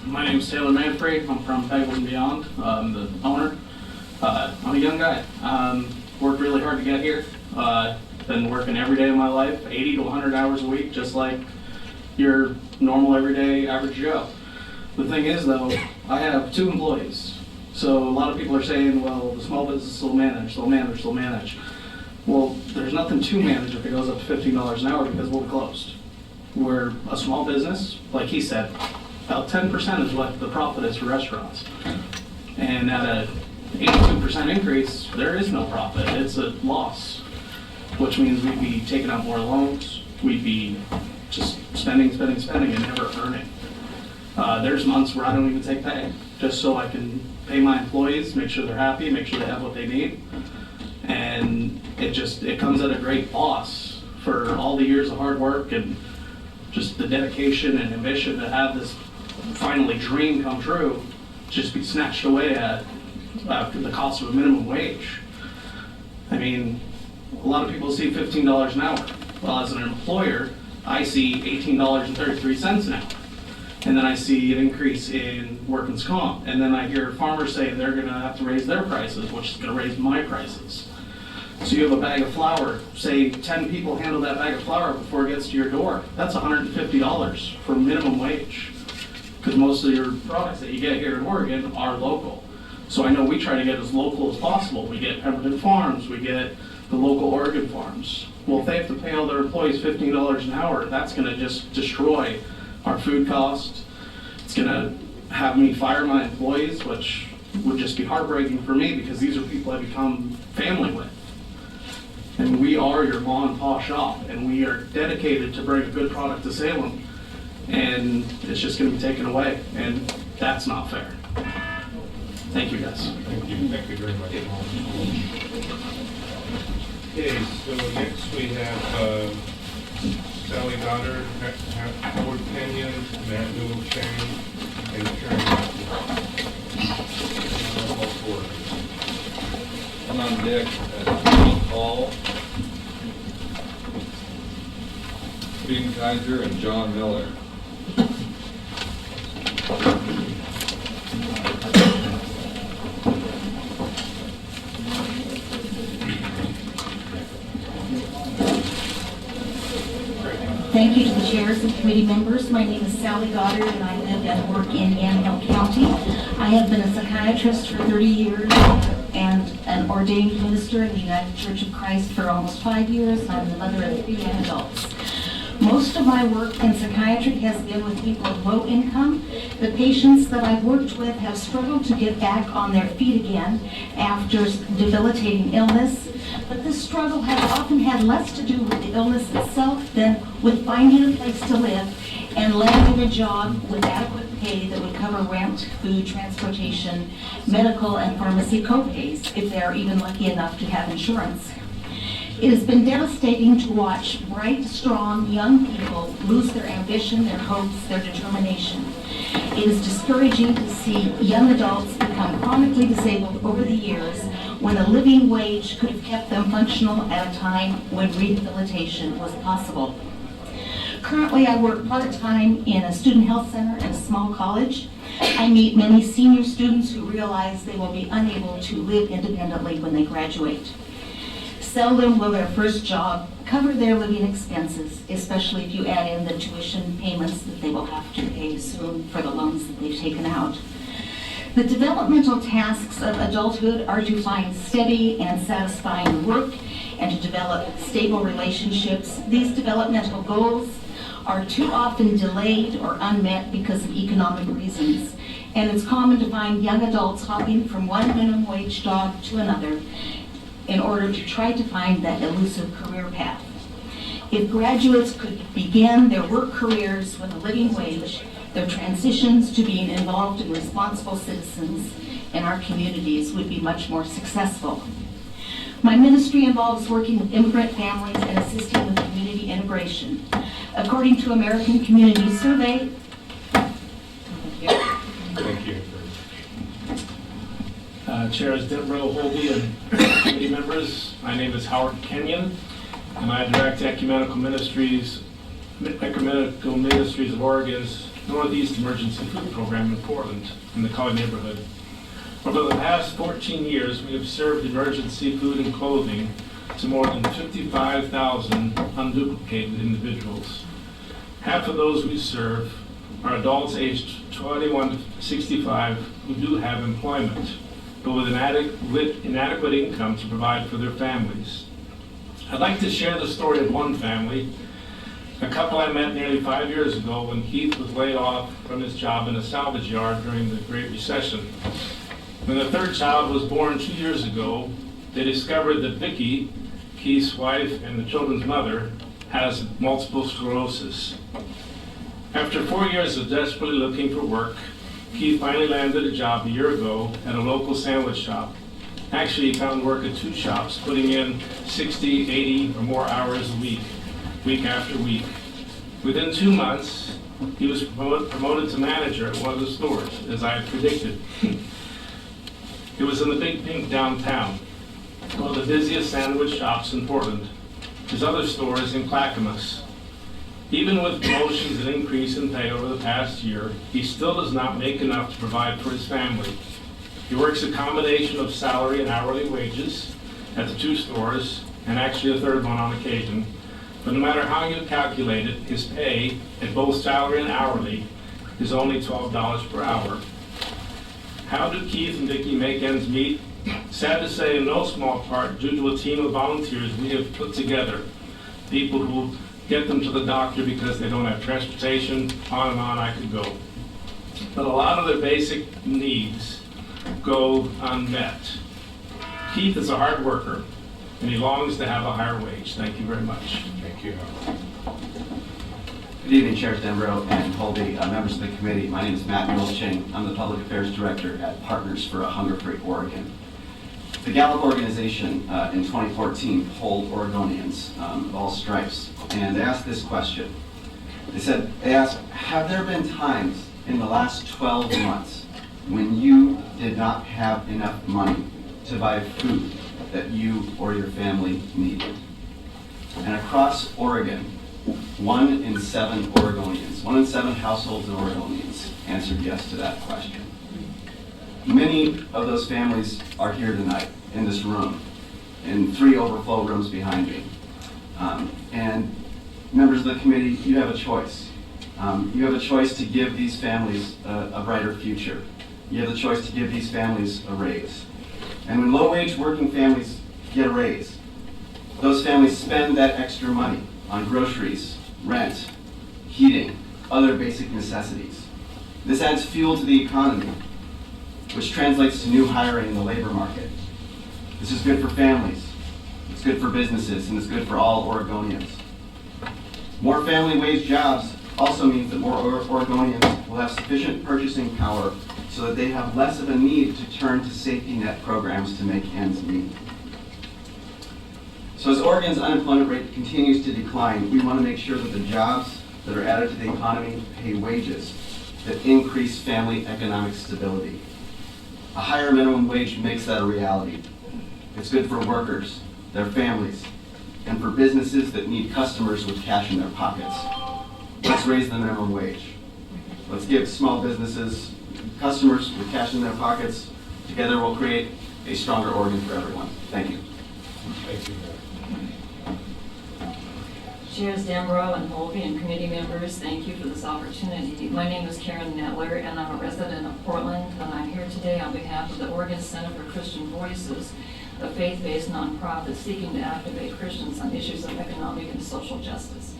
My name is Taylor Manfrey. I'm from Pegwood and Beyond. I'm the owner. I'm a young guy. Worked really hard to get here. Been working every day of my life, 80 to 100 hours a week, just like your normal, everyday, average Joe. The thing is, though, I have 2 employees. So a lot of people are saying, well, the small business will manage, they'll manage, they'll manage. Well, there's nothing to manage if it goes up to $15 an hour because we're closed. We're a small business, like he said, about 10% is what the profit is for restaurants. And at a 82% increase, there is no profit, it's a loss, which means we'd be taking out more loans, we'd be just spending and never earning. There's months where I don't even take pay, just so I can pay my employees, make sure they're happy, make sure they have what they need. And it comes at a great loss for all the years of hard work and just the dedication and ambition to have this finally dream come true, just be snatched away at the cost of a minimum wage. I mean, a lot of people see $15 an hour. Well, as an employer, I see $18.33 an hour. And then I see an increase in workman's comp. And then I hear farmers say they're gonna have to raise their prices, which is gonna raise my prices. So you have a bag of flour, say 10 people handle that bag of flour before it gets to your door. That's $150 for minimum wage. Because most of your products that you get here in Oregon are local. So I know we try to get as local as possible. We get Pemberton Farms, we get the local Oregon farms. Well, if they have to pay all their employees $15 an hour, that's gonna just destroy our food costs. It's gonna have me fire my employees, which would just be heartbreaking for me because these are people I become family with. And we are your mom and pop shop, and we are dedicated to bring a good product to Salem, and it's just gonna be taken away, and that's not fair. Thank you, guys. Thank you very much. Okay, so next we have Sally Goddard, Howard Kenyon, Matt Newell Chang, and Karen I'm on deck at Hall, Dean Kaiser, and John Miller. Thank you to the chairs and committee members. My name is Sally Goddard, and I live and work in Yamhill County. I have been a psychiatrist for 30 years and an ordained minister in the United Church of Christ for almost 5 years. I'm the mother of 3 young adults. Most of my work in psychiatry has been with people of low income. The patients that I've worked with have struggled to get back on their feet again after debilitating illness. But this struggle has often had less to do with the illness itself than with finding a place to live and landing a job with adequate pay that would cover rent, food, transportation, medical, and pharmacy co-pays if they are even lucky enough to have insurance. It has been devastating to watch bright, strong, young people lose their ambition, their hopes, their determination. It is discouraging to see young adults become chronically disabled over the years when a living wage could have kept them functional at a time when rehabilitation was possible. Currently, I work part-time in a student health center at a small college. I meet many senior students who realize they will be unable to live independently when they graduate. Seldom will their first job cover their living expenses, especially if you add in the tuition payments that they will have to pay soon for the loans that they've taken out. The developmental tasks of adulthood are to find steady and satisfying work and to develop stable relationships. These developmental goals are too often delayed or unmet because of economic reasons. And it's common to find young adults hopping from one minimum wage job to another in order to try to find that elusive career path. If graduates could begin their work careers with a living wage, their transitions to being involved and responsible citizens in our communities would be much more successful. My ministry involves working with immigrant families and assisting with community integration. According to American Community Survey, Thank you. Chairs Deborah Holby and committee members, my name is Howard Kenyon, and I direct Ecumenical Ministries of Oregon's Northeast Emergency Food Program in Portland, in the College neighborhood. Over the past 14 years, we have served emergency food and clothing to more than 55,000 unduplicated individuals. Half of those we serve are adults aged 21 to 65 who do have employment, but with inadequate income to provide for their families. I'd like to share the story of one family, a couple I met nearly 5 years ago when Keith was laid off from his job in a salvage yard during the Great Recession. When the third child was born 2 years ago, they discovered that Vicki, Keith's wife and the children's mother, has multiple sclerosis. After 4 years of desperately looking for work, Keith finally landed a job a year ago at a local sandwich shop. Actually, he found work at 2 shops, putting in 60, 80 or more hours a week, week after week. Within 2 months, he was promoted to manager at one of the stores, as I had predicted. It was in the Big Pink downtown, one of the busiest sandwich shops in Portland. His other store is in Clackamas. Even with promotions and increase in pay over the past year, he still does not make enough to provide for his family. He works a combination of salary and hourly wages at the 2 stores, and actually a third one on occasion. But no matter how you calculate it, his pay at both salary and hourly is only $12 per hour. How do Keith and Vicki make ends meet? Sad to say, in no small part due to a team of volunteers we have put together. People who get them to the doctor because they don't have transportation, on I could go. But a lot of their basic needs go unmet. Keith is a hard worker, and he longs to have a higher wage. Thank you very much. Thank you. Good evening, Chairs Denbrough and Holby, members of the committee. My name is Matt Milching. I'm the Public Affairs Director at Partners for a Hunger-Free Oregon. The Gallup organization in 2014 polled Oregonians of all stripes, and they asked this question. They asked, have there been times in the last 12 months when you did not have enough money to buy food that you or your family needed? And across Oregon, 1 in 7 Oregonians, 1 in 7 households in Oregonians answered yes to that question. Many of those families are here tonight in this room, in 3 overflow rooms behind me. And members of the committee, you have a choice. You have a choice to give these families a brighter future. You have the choice to give these families a raise. And when low-wage working families get a raise, those families spend that extra money on groceries, rent, heating, other basic necessities. This adds fuel to the economy, which translates to new hiring in the labor market. This is good for families, it's good for businesses, and it's good for all Oregonians. More family wage jobs also means that more Oregonians will have sufficient purchasing power so that they have less of a need to turn to safety net programs to make ends meet. So as Oregon's unemployment rate continues to decline, we want to make sure that the jobs that are added to the economy pay wages that increase family economic stability. A higher minimum wage makes that a reality. It's good for workers, their families, and for businesses that need customers with cash in their pockets. Let's raise the minimum wage. Let's give small businesses, customers with cash in their pockets. Together we'll create a stronger Oregon for everyone. Thank you. Thank you. Chairs Dembro and Holby and committee members, thank you for this opportunity. My name is Karen Netler, and I'm a resident of Portland, and I'm here today on behalf of the Oregon Center for Christian Voices, a faith-based nonprofit seeking to activate Christians on issues of economic and social justice.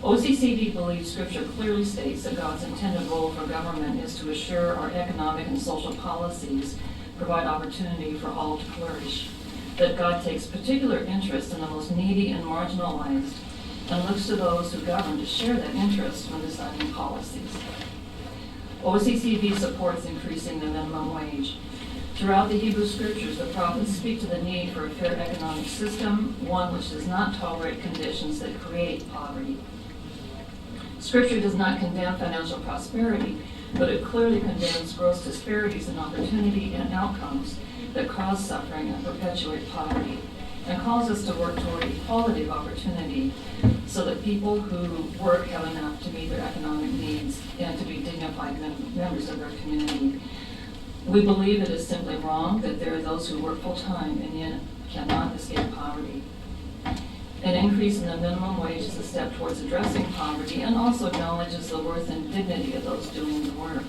OCCV believes Scripture clearly states that God's intended role for government is to assure our economic and social policies provide opportunity for all to flourish, that God takes particular interest in the most needy and marginalized, and looks to those who govern to share that interest when designing policies. OCCV supports increasing the minimum wage. Throughout the Hebrew Scriptures, the prophets speak to the need for a fair economic system, one which does not tolerate conditions that create poverty. Scripture does not condemn financial prosperity, but it clearly condemns gross disparities in opportunity and outcomes that cause suffering and perpetuate poverty, and calls us to work toward equality of opportunity so that people who work have enough to meet their economic needs and to be dignified members of their community. We believe it is simply wrong that there are those who work full-time and yet cannot escape poverty. An increase in the minimum wage is a step towards addressing poverty and also acknowledges the worth and dignity of those doing the work.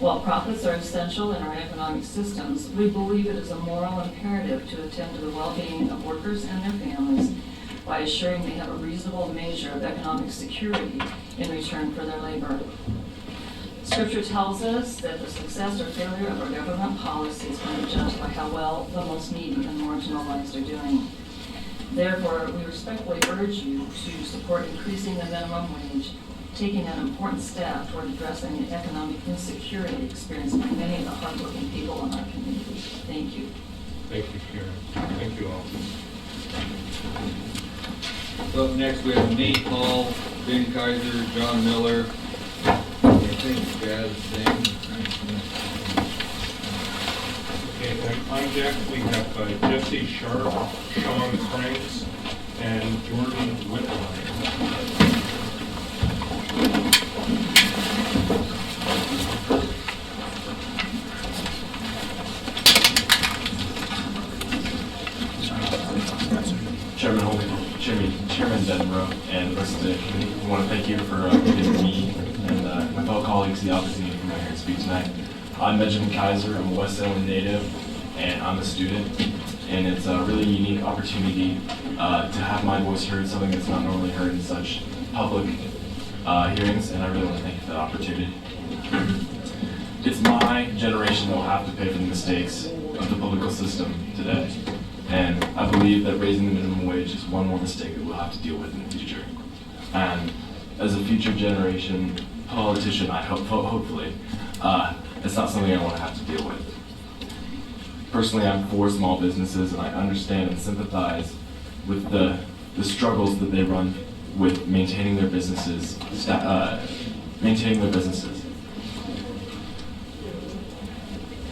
While profits are essential in our economic systems, we believe it is a moral imperative to attend to the well-being of workers and their families by assuring they have a reasonable measure of economic security in return for their labor. Scripture tells us that the success or failure of our government policies can be judged by how well the most needy and marginalized are doing. Therefore, we respectfully urge you to support increasing the minimum wage, taking an important step toward addressing the economic insecurity experienced by many of the hardworking people in our community. Thank you. Thank you, Karen. Thank you all. So up next we have Nate Hall, Ben Kaiser, John Miller. I think Jazz Singh. Okay, on deck we have Jesse Sharp, Sean Franks, and Jordan Whitline. Chairman Denbrough and the rest of the committee, I want to thank you for giving me and my fellow colleagues the opportunity to come out here and speak tonight. I'm Benjamin Kaiser, I'm a West Salem native, and I'm a student, and it's a really unique opportunity to have my voice heard, something that's not normally heard in such public hearings, and I really want to thank you for that opportunity. It's my generation that will have to pay for the mistakes of the political system today. And I believe that raising the minimum wage is one more mistake that we'll have to deal with in the future. And as a future generation politician, I hope, hopefully, it's not something I want to have to deal with. Personally, I'm for small businesses, and I understand and sympathize with the struggles that they run with maintaining their businesses.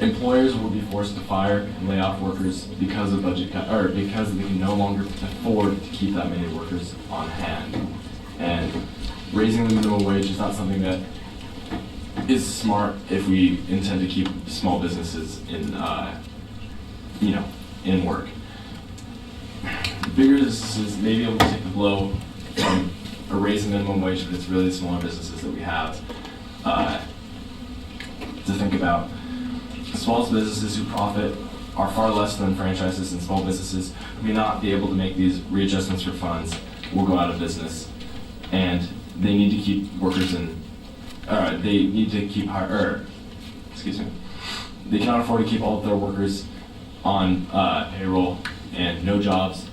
Employers will be forced to fire and lay off workers because of budget cut, or because they can no longer afford to keep that many workers on hand. And raising the minimum wage is not something that is smart if we intend to keep small businesses in, in work. Bigger businesses may be able to take the blow from a raise in minimum wage, but it's really the smaller businesses that we have to think about. Small businesses who profit are far less than franchises, and small businesses who may not be able to make these readjustments for funds will go out of business. And they need to keep workers in, they need to keep they cannot afford to keep all of their workers on payroll, and no jobs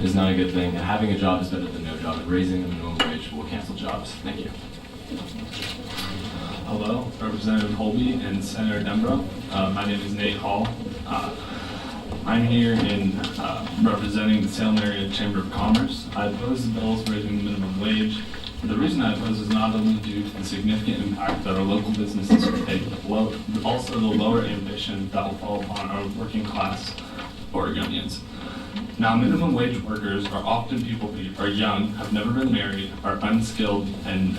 is not a good thing. And having a job is better than no job, and raising the minimum wage will cancel jobs. Thank you. Hello, Representative Holby and Senator Denbrough. My name is Nate Hall. I'm here in representing the Salem Area Chamber of Commerce. I oppose the bills raising the minimum wage. The reason I oppose is not only due to the significant impact that our local businesses will take, but also the lower ambition that will fall upon our working class Oregonians. Now, minimum wage workers are often people who are young, have never been married, are unskilled, and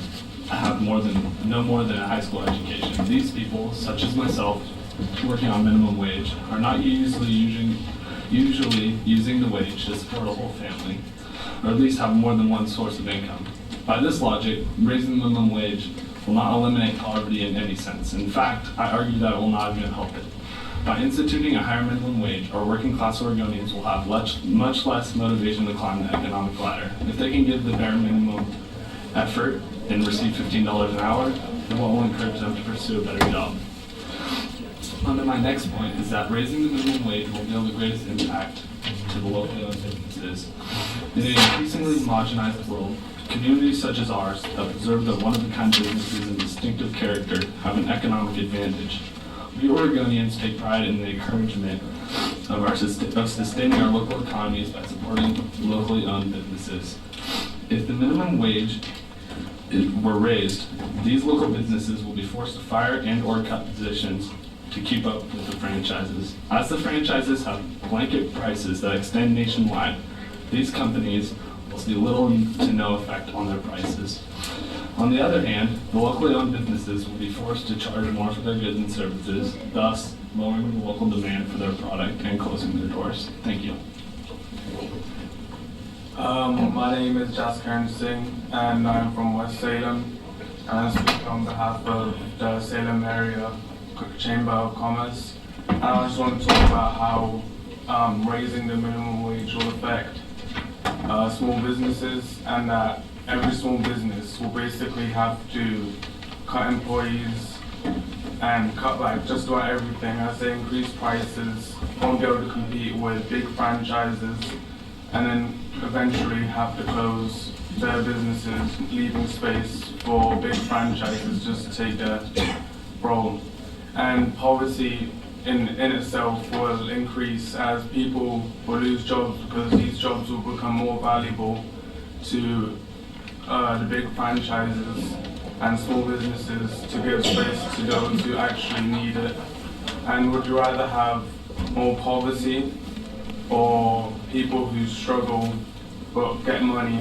have no more than a high school education. These people, such as myself, working on minimum wage, are not usually using the wage to support a whole family, or at least have more than one source of income. By this logic, raising the minimum wage will not eliminate poverty in any sense. In fact, I argue that it will not even help it. By instituting a higher minimum wage, our working class Oregonians will have much less motivation to climb the economic ladder. If they can give the bare minimum effort and receive $15 an hour, then what will encourage them to pursue a better job? On to my next point is that raising the minimum wage will deal the greatest impact to the locally owned businesses. In an increasingly homogenized world, communities such as ours that preserve their one-of-a-kind businesses and distinctive character have an economic advantage. We Oregonians take pride in the encouragement of sustaining our local economies by supporting locally owned businesses. If the minimum wage were raised, these local businesses will be forced to fire and or cut positions to keep up with the franchises. As the franchises have blanket prices that extend nationwide, these companies will see little to no effect on their prices. On the other hand, the locally owned businesses will be forced to charge more for their goods and services, thus lowering the local demand for their product and closing their doors. Thank you. My name is Jaskaran Singh, and I'm from West Salem, and I'm speaking on behalf of the Salem Area Chamber of Commerce. And I just want to talk about how raising the minimum wage will affect small businesses, and that every small business will basically have to cut employees and cut back just about everything as they increase prices, won't be able to compete with big franchises, and then eventually have to close their businesses, leaving space for big franchises just to take their role. And poverty in itself will increase as people will lose jobs, because these jobs will become more valuable to the big franchises and small businesses to give space to those who actually need it. And would you rather have more poverty or people who struggle but get money?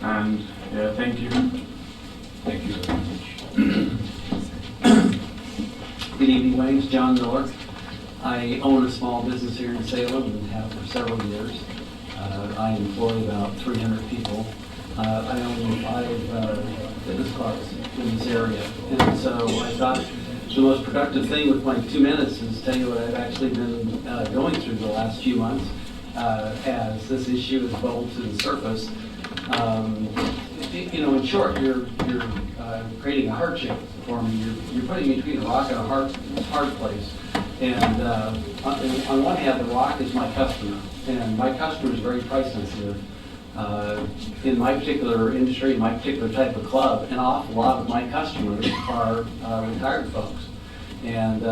And yeah, thank you. Thank you very much. Good evening, my name's John Miller. I own a small business here in Salem and have for several years. I employ about 300 people. I own 5 fitness clubs in this area. And so I thought the most productive thing with my 2 minutes is tell you what I've actually been going through the last few months as this issue has bubbled to the surface. You know, in short, you're creating a hardship for me. You're putting me between a rock and a hard place. And on one hand, the rock is my customer, and my customer is very price sensitive. In my particular industry, my particular type of club, an awful lot of my customers are retired folks. And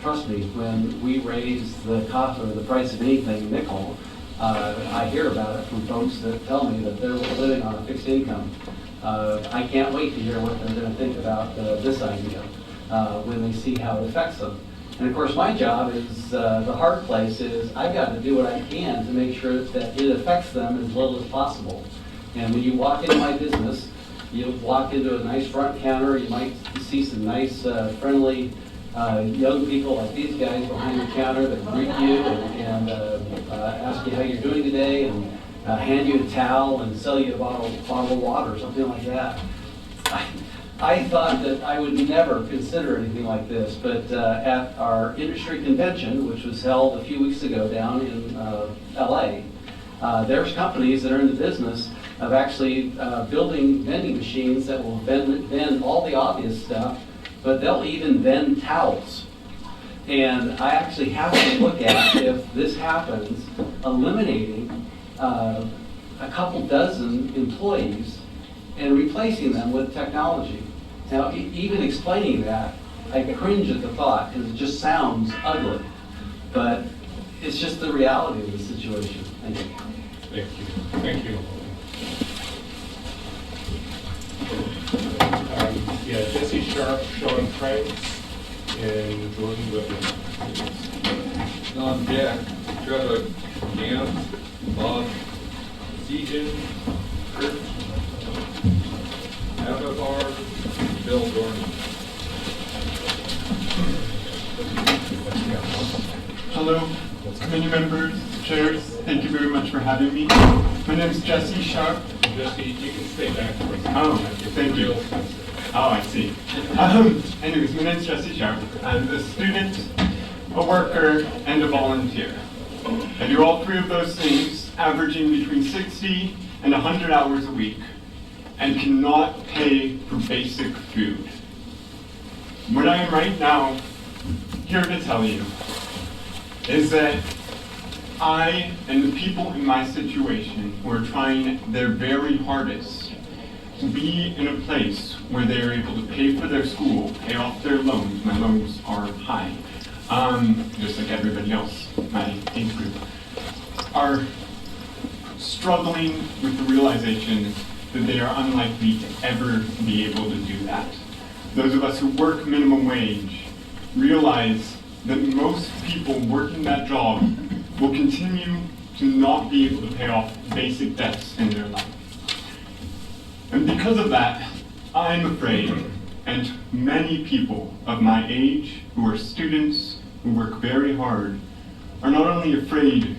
trust me, when we raise the cost or the price of anything nickel, I hear about it from folks that tell me that they're living on a fixed income. I can't wait to hear what they're going to think about this idea when they see how it affects them. And of course, my job is, the hard place is, I've got to do what I can to make sure that it affects them as little as possible. And when you walk into my business, you walk into a nice front counter, you might see some nice, friendly young people like these guys behind the counter that greet you and ask you how you're doing today, and hand you a towel and sell you a bottle of water or something like that. I thought that I would never consider anything like this, but at our industry convention, which was held a few weeks ago down in LA, there's companies that are in the business of actually building vending machines that will vend all the obvious stuff, but they'll even vend towels. And I actually have to look at, if this happens, eliminating a couple dozen employees and replacing them with technology. Now, even explaining that, I cringe at the thought because it just sounds ugly. But it's just the reality of the situation. Thank you. Thank you. Thank you. Yeah, Jesse Sharp, Sean Franks, and Jordan Whitman. John Jack, Trevor, Cam, Bob, Seaton, Kurt, FFR, Bill Dornan. Hello, committee members, chairs, thank you very much for having me. My name is Jesse Sharp. Jesse, you can stay back for a second. Oh, thank you. Oh, I see. Anyways, my name is Jesse Sharp. I'm a student, a worker, and a volunteer. I do all three of those things, averaging between 60 and 100 hours a week, and cannot pay for basic food. What I am right now here to tell you is that I and the people in my situation who are trying their very hardest to be in a place where they are able to pay for their school, pay off their loans. My loans are high, just like everybody else, my age group, are struggling with the realization that they are unlikely to ever be able to do that. Those of us who work minimum wage realize that most people working that job will continue to not be able to pay off basic debts in their life. And because of that, I'm afraid, and many people of my age who are students, who work very hard, are not only afraid,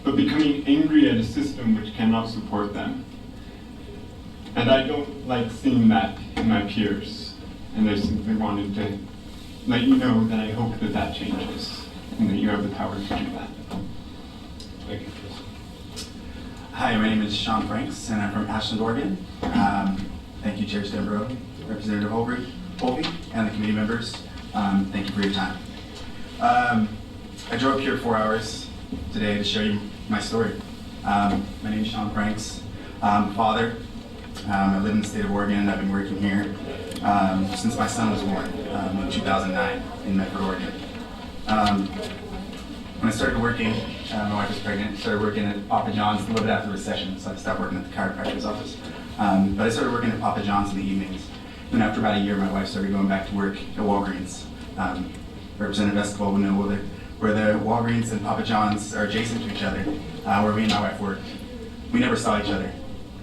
but becoming angry at a system which cannot support them. And I don't like seeing that in my peers, and I simply wanted to let you know that I hope that that changes, and that you have the power to do that. Thank you, Chris. Hi, my name is Sean Franks, and I'm from Ashland, Oregon. Thank you, Chair Stembro, Representative Holby, and the committee members. Thank you for your time. I drove here 4 hours today to show you my story. My name is Sean Franks. I'm a father. I live in the state of Oregon. I've been working here since my son was born in 2009 in Medford, Oregon. When I started working, my wife was pregnant, started working at Papa John's a little bit after the recession, so I stopped working at the chiropractor's office. But I started working at Papa John's in the evenings. Then after about a year, my wife started going back to work at Walgreens. Representative Escobar will know where the Walgreens and Papa John's are adjacent to each other, where me and my wife worked. We never saw each other.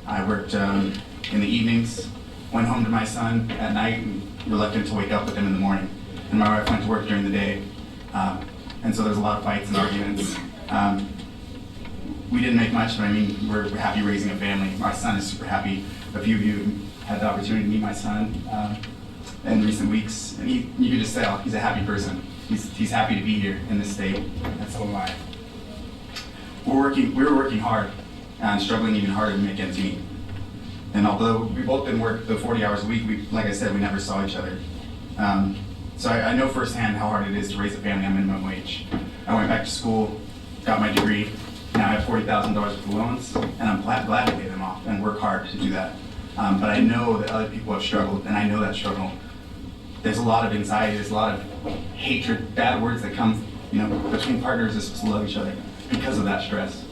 I worked in the evenings, went home to my son at night, and reluctant to wake up with him in the morning. And my wife went to work during the day. And so there's a lot of fights and arguments. We didn't make much, but I mean, we're happy raising a family. My son is super happy. A few of you had the opportunity to meet my son in recent weeks, and you could just tell he's a happy person. He's happy to be here in this state, and so am I. We were working hard and struggling even harder to make ends meet. And although we both didn't work the 40 hours a week, like I said, we never saw each other. So I know firsthand how hard it is to raise a family on minimum wage. I went back to school, got my degree. Now I have $40,000 worth of loans, and I'm glad to pay them off and work hard to do that. But I know that other people have struggled, and I know that struggle. There's a lot of anxiety, there's a lot of hatred, bad words that come, between partners that are supposed to love each other because of that stress.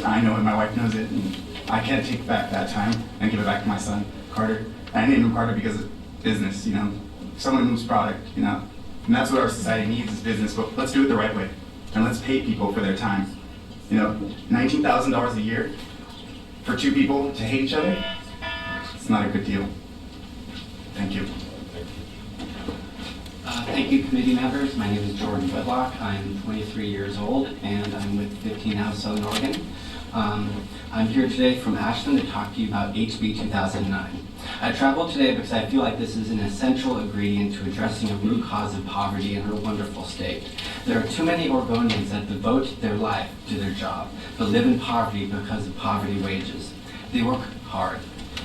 I know it, my wife knows it, and I can't take back that time and give it back to my son, Carter. And I named him Carter because of business, someone who moves product, and that's what our society needs is business, but let's do it the right way. And let's pay people for their time. $19,000 a year for two people to hate each other, it's not a good deal. Thank you. Thank you, committee members. My name is Jordan Whitlock. I'm 23 years old, and I'm with 15 out of Southern Oregon. I'm here today from Ashland to talk to you about HB 2009. I traveled today because I feel like this is an essential ingredient to addressing a root cause of poverty in our wonderful state. There are too many Oregonians that devote their life to their job, but live in poverty because of poverty wages. They work hard.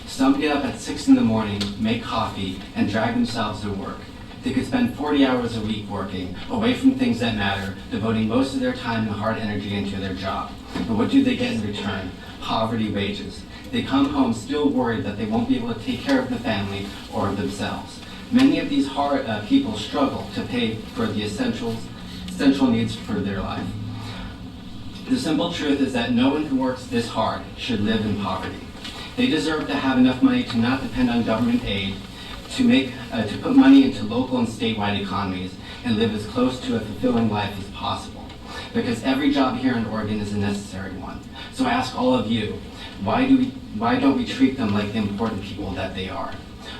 Some get up at 6 in the morning, make coffee, and drag themselves to work. They could spend 40 hours a week working, away from things that matter, devoting most of their time and hard energy into their job. But what do they get in return? Poverty wages. They come home still worried that they won't be able to take care of the family or themselves. Many of these people struggle to pay for the essential needs for their life. The simple truth is that no one who works this hard should live in poverty. They deserve to have enough money to not depend on government aid, to put money into local and statewide economies, and live as close to a fulfilling life as possible. Because every job here in Oregon is a necessary one. So I ask all of you, why don't we treat them like the important people that they are?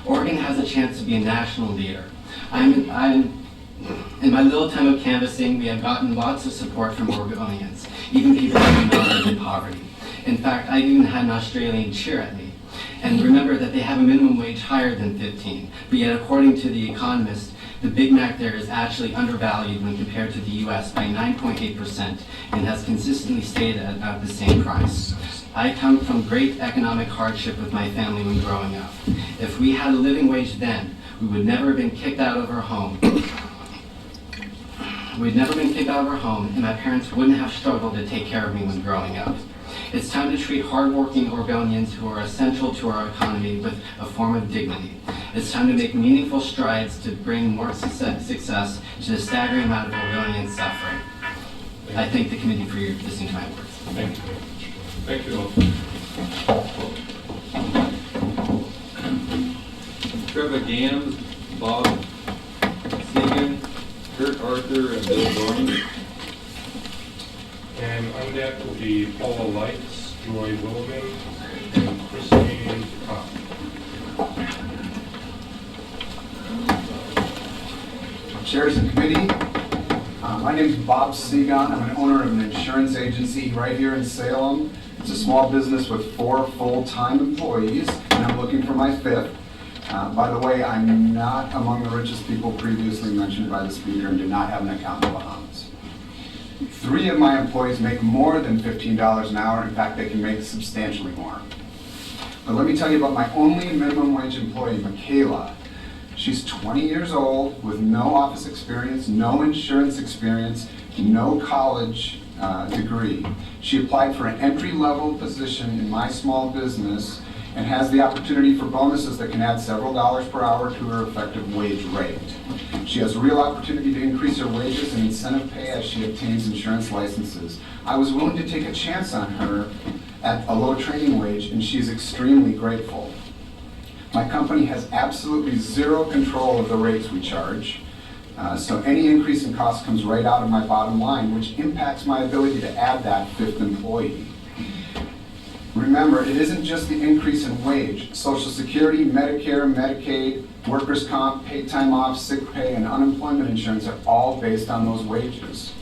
Oregon has a chance to be a national leader. In my little time of canvassing, we have gotten lots of support from Oregonians, even people who do not live in poverty. In fact, I even had an Australian cheer at me. And remember that they have a minimum wage higher than 15, but yet according to The Economist, the Big Mac there is actually undervalued when compared to the US by 9.8% and has consistently stayed at about the same price. I come from great economic hardship with my family when growing up. If we had a living wage then, we would never have been kicked out of our home. We'd never been kicked out of our home, and my parents wouldn't have struggled to take care of me when growing up. It's time to treat hardworking Oregonians who are essential to our economy with a form of dignity. It's time to make meaningful strides to bring more success to the staggering amount of Oregonians suffering. I thank the committee for your listening to my words. Thank you. Thank you all. Trevor Gams, Bob Segan, Kurt Arthur, and Bill Dorn. And undecked will be Paula Lights, Joy Wilman, and Christine Kopp. Chairs and committee, my name is Bob Segan. I'm an owner of an insurance agency right here in Salem. It's a small business with 4 full-time employees, and I'm looking for my 5th. By the way, I'm not among the richest people previously mentioned by the speaker and do not have an account in the Bahamas. 3 of my employees make more than $15 an hour. In fact, they can make substantially more. But let me tell you about my only minimum wage employee, Michaela. She's 20 years old with no office experience, no insurance experience, no college degree. She applied for an entry-level position in my small business and has the opportunity for bonuses that can add several dollars per hour to her effective wage rate. She has a real opportunity to increase her wages and incentive pay as she obtains insurance licenses. I was willing to take a chance on her at a low training wage, and she's extremely grateful. My company has absolutely zero control of the rates we charge, so any increase in cost comes right out of my bottom line, which impacts my ability to add that 5th employee. Remember, it isn't just the increase in wage. Social Security, Medicare, Medicaid, workers' comp, paid time off, sick pay, and unemployment insurance are all based on those wages.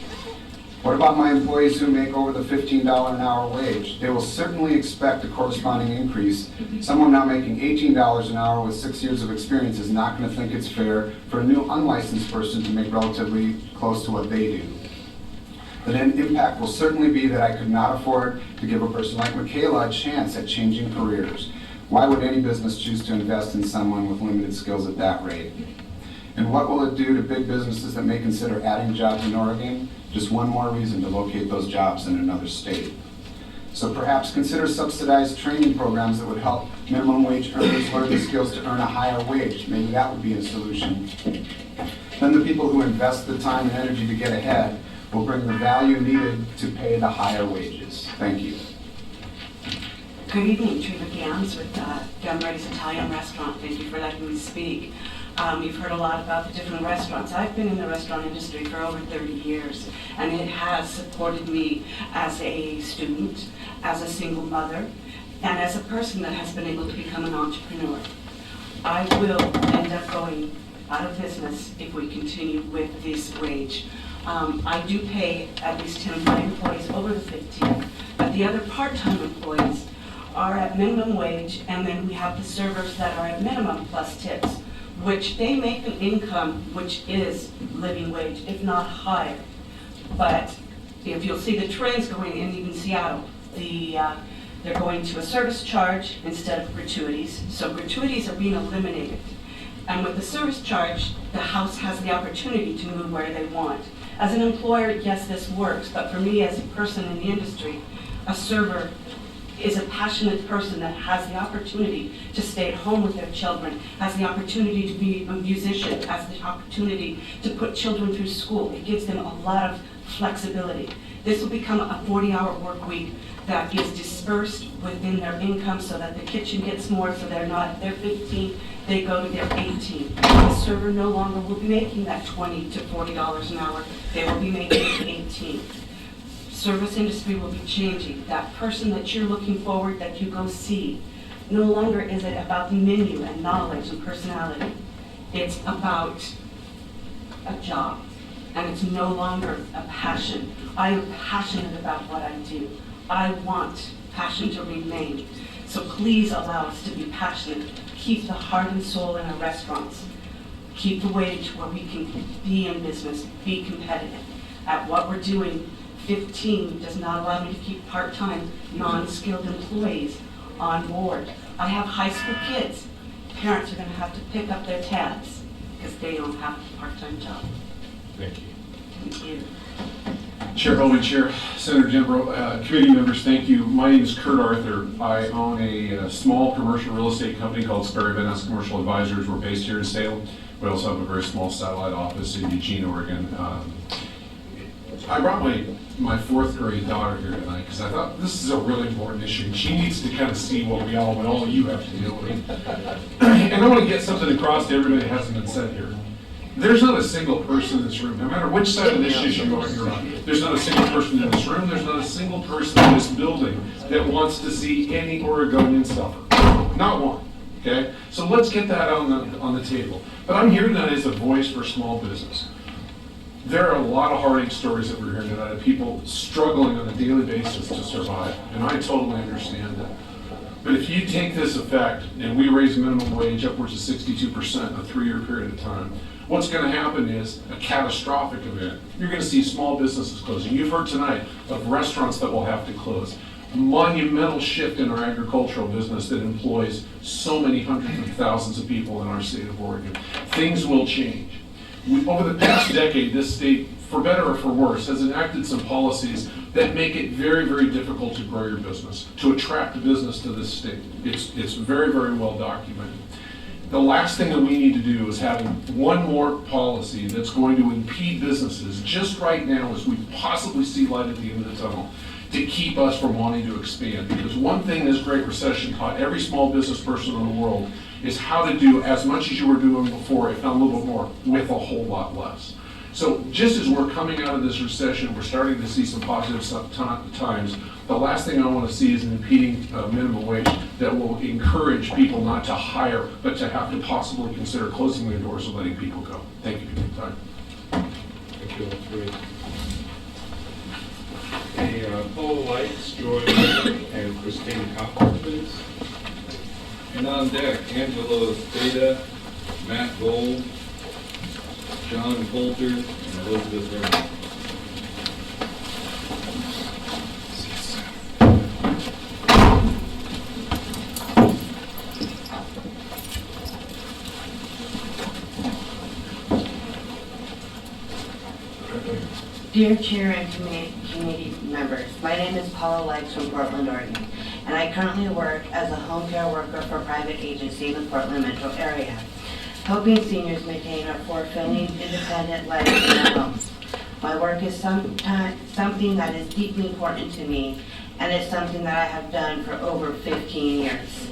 What about my employees who make over the $15 an hour wage? They will certainly expect a corresponding increase. Someone now making $18 an hour with 6 years of experience is not going to think it's fair for a new unlicensed person to make relatively close to what they do. The net impact will certainly be that I could not afford to give a person like Michaela a chance at changing careers. Why would any business choose to invest in someone with limited skills at that rate? And what will it do to big businesses that may consider adding jobs in Oregon? Just one more reason to locate those jobs in another state. So perhaps consider subsidized training programs that would help minimum wage earners learn the skills to earn a higher wage. Maybe that would be a solution. Then the people who invest the time and energy to get ahead will bring the value needed to pay the higher wages. Thank you. Good evening, Treva Gans with Gamretti's Italian Restaurant. Thank you for letting me speak. You've heard a lot about the different restaurants. I've been in the restaurant industry for over 30 years, and it has supported me as a student, as a single mother, and as a person that has been able to become an entrepreneur. I will end up going out of business if we continue with this wage. I do pay at least 10 of my employees over the 15, but the other part-time employees are at minimum wage, and then we have the servers that are at minimum plus tips, which they make an income which is living wage, if not higher. But if you'll see the trends going in even Seattle, they're going to a service charge instead of gratuities. So gratuities are being eliminated. And with the service charge, the house has the opportunity to move where they want. As an employer, yes, this works, but for me as a person in the industry, a server is a passionate person that has the opportunity to stay at home with their children, has the opportunity to be a musician, has the opportunity to put children through school. It gives them a lot of flexibility. This will become a 40-hour work week that is dispersed within their income so that the kitchen gets more, so they're not, they're 15, they go to their 18. The server no longer will be making that $20 to $40 an hour, they will be making 18. Service industry will be changing. That person that you're looking forward that you go see, no longer is it about the menu and knowledge and personality. It's about a job, and it's no longer a passion. I am passionate about what I do. I want passion to remain. So please allow us to be passionate. Keep the heart and soul in our restaurants. Keep the wage where we can be in business, be competitive. At what we're doing, 15 does not allow me to keep part-time, non-skilled employees on board. I have high school kids. Parents are going to have to pick up their tabs because they don't have a part-time job. Thank you. Thank you. Chair Holby, Chair, Senator Denbrough, committee members, thank you. My name is Kurt Arthur. I own a small commercial real estate company called Sperry Van Ness Commercial Advisors. We're based here in Salem. We also have a very small satellite office in Eugene, Oregon. I brought my fourth grade daughter here tonight because I thought this is a really important issue. And she needs to kind of see what all you have to deal with. And I want to get something across to everybody that hasn't been said here. There's not a single person in this room, no matter which side of this issue you're on, there's not a single person in this room, there's not a single person in this building that wants to see any Oregonian suffer. Not one, okay? So let's get that on the table. But I'm here tonight as a voice for small business. There are a lot of heartache stories that we're hearing tonight of people struggling on a daily basis to survive, and I totally understand that. But if you take this effect and we raise minimum wage upwards of 62% in a 3-year period of time, what's going to happen is a catastrophic event. You're going to see small businesses closing. You've heard tonight of restaurants that will have to close. A monumental shift in our agricultural business that employs so many hundreds of thousands of people in our state of Oregon. Things will change. Over the past decade, this state, for better or for worse, has enacted some policies that make it very, very difficult to grow your business, to attract business to this state. It's very, very well documented. The last thing that we need to do is have one more policy that's going to impede businesses just right now as we possibly see light at the end of the tunnel to keep us from wanting to expand. Because one thing this Great Recession taught every small business person in the world is how to do as much as you were doing before, if not a little bit more, with a whole lot less. So just as we're coming out of this recession, we're starting to see some positive times. The last thing I want to see is an impeding minimum wage that will encourage people not to hire, but to have to possibly consider closing their doors and letting people go. Thank you for your time. Thank you all three. Okay, Paul Lights, Joy Miller, and Christine Copper, please. And on deck, Angela Spada, Matt Gold, John Coulter, and Elizabeth Renner. Dear Chair and committee members, my name is Paula Likes from Portland, Oregon, and I currently work as a home care worker for a private agency in the Portland metro area, helping seniors maintain a fulfilling, independent life in their homes. My work is something that is deeply important to me, and it's something that I have done for over 15 years.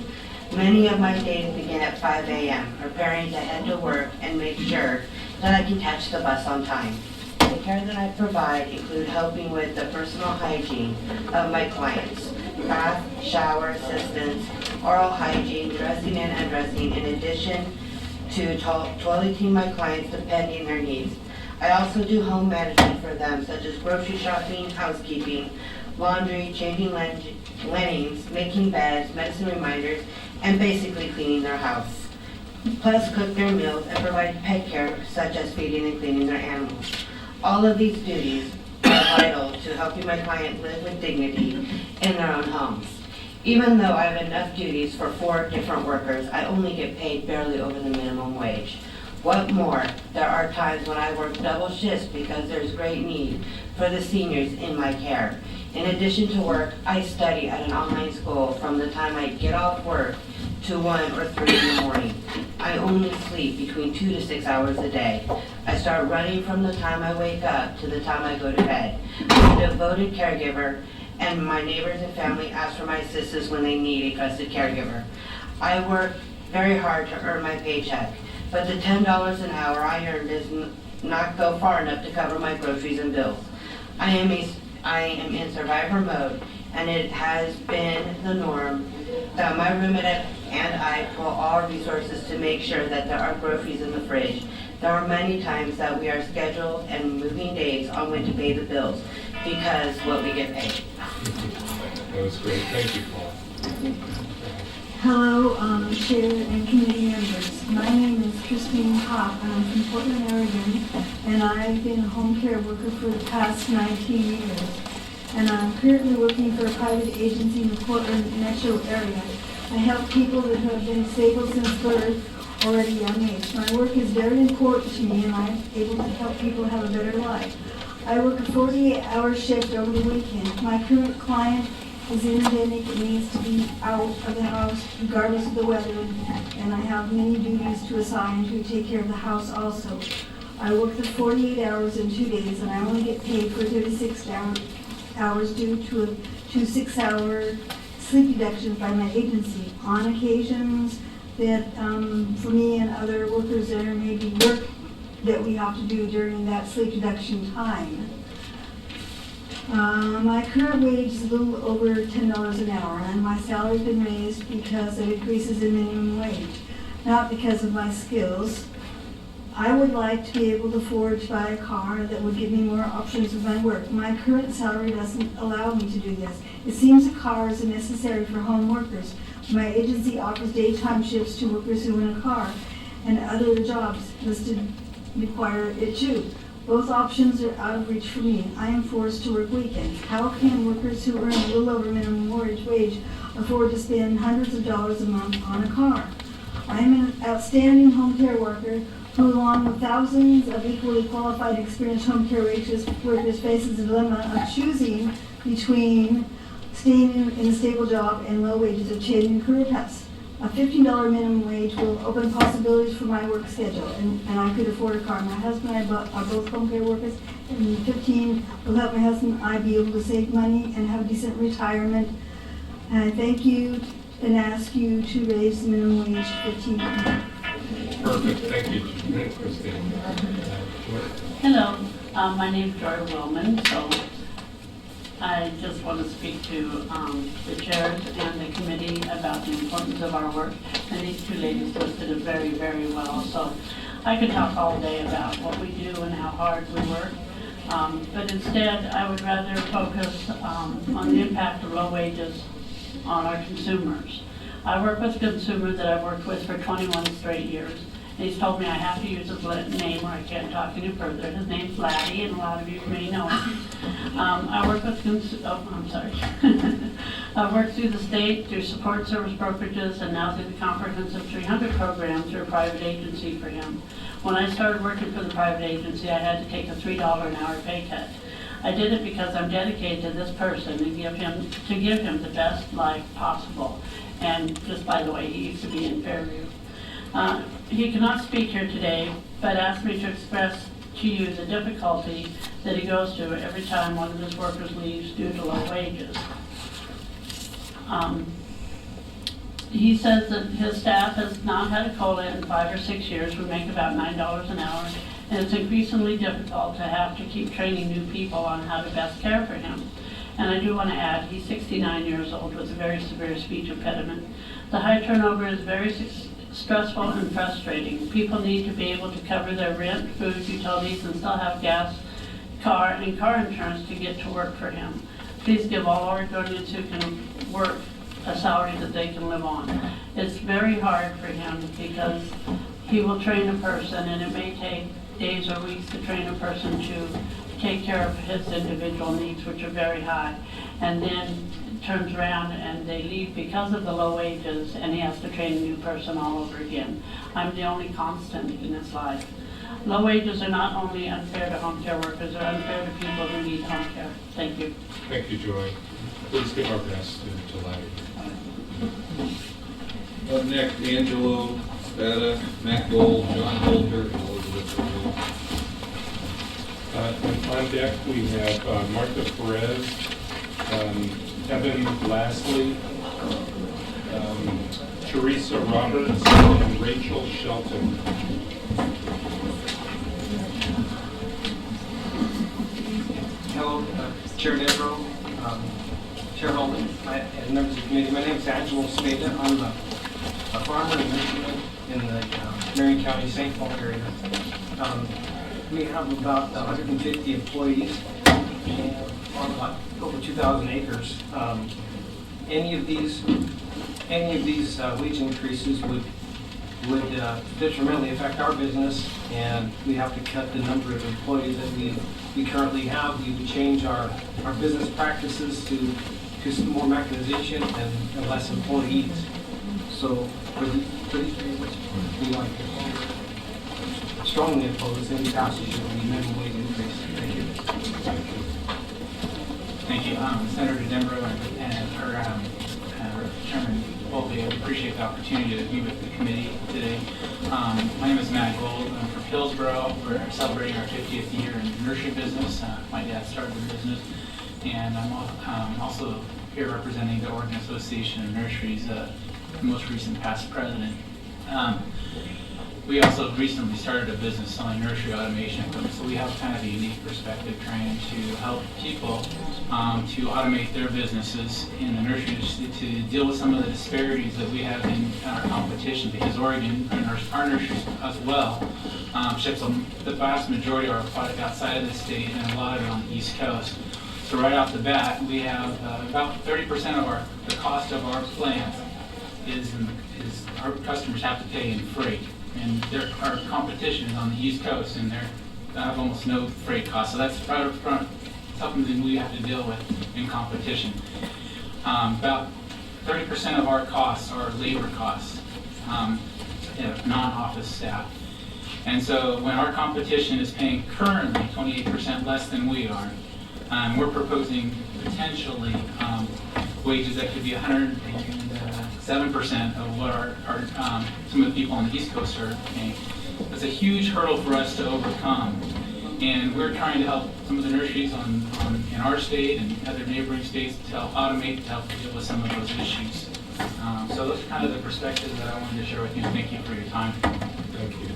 Many of my days begin at 5 a.m., preparing to head to work and make sure that I can catch the bus on time. The care that I provide include helping with the personal hygiene of my clients, bath, shower assistance, oral hygiene, dressing and undressing, in addition to toileting my clients depending their needs. I also do home management for them, such as grocery shopping, housekeeping, laundry, changing linens, making beds, medicine reminders, and basically cleaning their house. Plus cook their meals and provide pet care, such as feeding and cleaning their animals. All of these duties are vital to helping my client live with dignity in their own homes. Even though I have enough duties for 4 different workers, I only get paid barely over the minimum wage. What more, there are times when I work double shifts because there's great need for the seniors in my care. In addition to work, I study at an online school from the time I get off work to 1 or 3 in the morning. I only sleep between 2 to 6 hours a day. I start running from the time I wake up to the time I go to bed. I'm a devoted caregiver and my neighbors and family ask for my assistance when they need a trusted caregiver. I work very hard to earn my paycheck, but the $10 an hour I earn does not go far enough to cover my groceries and bills. I am in survivor mode, and it has been the norm that my roommate and I pull all resources to make sure that there are groceries in the fridge. There are many times that we are scheduled and moving days on when to pay the bills because what we get paid. That was great. Thank you, Paul. Hello, Chair and committee members. My name is Christine Kopp, and I'm from Portland, Oregon, and I've been a home care worker for the past 19 years. And I'm currently working for a private agency in the Portland metro area. I help people that have been disabled since birth or at a young age. My work is very important to me, and I'm able to help people have a better life. I work a 48-hour shift over the weekend. My current client is energetic and needs to be out of the house regardless of the weather, and I have many duties to assign to take care of the house also. I work the 48 hours in 2 days, and I only get paid for 36 hours due to 2 6-hour sleep deductions by my agency. On occasions that for me and other workers there may be work that we have to do during that sleep deduction time. My current wage is a little over $10 an hour, and my salary's been raised because of increases in minimum wage, not because of my skills. I would like to be able to afford to buy a car that would give me more options with my work. My current salary doesn't allow me to do this. It seems a car is necessary for home workers. My agency offers daytime shifts to workers who own a car, and other jobs listed require it too. Both options are out of reach for me. I am forced to work weekends. How can workers who earn a little over minimum wage afford to spend hundreds of dollars a month on a car? I am an outstanding home care worker who, along with thousands of equally qualified, experienced home care workers, faces the dilemma of choosing between staying in a stable job and low wages or changing career paths. A $15 minimum wage will open possibilities for my work schedule, and I could afford a car. My husband and I are both home care workers, and 15 will help my husband and I be able to save money and have a decent retirement. And I thank you and ask you to raise the minimum wage to 15. Perfect. Thank you, Christine. Hello, my name is Joy Willman. So I just want to speak to the chairs and the committee about the importance of our work. And these two ladies listed it very, very well. So I could talk all day about what we do and how hard we work. But instead, I would rather focus on the impact of low wages on our consumers. I work with a consumer that I've worked with for 21 straight years. And he's told me I have to use his name or I can't talk any further. His name's Laddie, and a lot of you may know him. I work with I work through the state, through support service brokerages, and now through the Comprehensive 300 program through a private agency for him. When I started working for the private agency, I had to take a $3 an hour pay cut. I did it because I'm dedicated to this person and give him the best life possible. And just by the way, he used to be in Fairview. He cannot speak here today, but asked me to express to you the difficulty that he goes through every time one of his workers leaves due to low wages. He says that his staff has not had a COLA in 5 or 6 years. We make about $9 an hour, and it's increasingly difficult to have to keep training new people on how to best care for him. And I do want to add, he's 69 years old with a very severe speech impediment. The high turnover is very stressful and frustrating. People need to be able to cover their rent, food, utilities, and still have gas, car insurance to get to work for him. Please give all Oregonians who can work a salary that they can live on. It's very hard for him because he will train a person, and it may take days or weeks to train a person to take care of his individual needs, which are very high, and then turns around and they leave because of the low wages, and he has to train a new person all over again. I'm the only constant in his life. Low wages are not only unfair to home care workers, they're unfair to people who need home care. Thank you. Thank you, Joy. Please give our best to Larry. Up next, Angelo Spada, Matt Gold, John Holter, and Elizabeth O'Neill. And on deck, we have Martha Perez, Evan Lasley, Teresa Roberts, and Rachel Shelton. Hello, Chair Devereaux, Chair Holman, and members of the committee. My name is Angelo Spada. I'm a farmer in Michigan in the Marion County, St. Paul area. We have about 150 employees and on about over 2,000 acres. Any of these wage increases would detrimentally affect our business, and we have to cut the number of employees that we currently have. We would change our business practices to some more mechanization and less employees. So for these reasons, we like to strongly oppose any passage of the minimum wage increase. Thank you. Thank you. Senator Dembro and Chairman Colby, I appreciate the opportunity to be with the committee today. My name is Matt Gold. I'm from Hillsborough. We're celebrating our 50th year in the nursery business. My dad started the business, and I'm also here representing the Oregon Association of Nurseries, the most recent past president. We also recently started a business selling nursery automation equipment, so we have kind of a unique perspective trying to help people to automate their businesses in the nursery industry, to deal with some of the disparities that we have in our competition, because Oregon and our nurseries as well ships the vast majority of our product outside of the state and a lot of it on the East Coast. So right off the bat, we have about 30% of the cost of our plant is our customers have to pay in freight. And our competition is on the East Coast, and they have almost no freight costs. So that's right up front, something we have to deal with in competition. About 30% of our costs are labor costs, non-office staff. And so when our competition is paying currently 28% less than we are, we're proposing potentially wages that could be 107% of what some of the people on the East Coast are paying. It's a huge hurdle for us to overcome, and we're trying to help some of the nurseries in our state and other neighboring states to help automate, to help deal with some of those issues. So those are kind of the perspectives that I wanted to share with you. Thank you for your time. Thank you.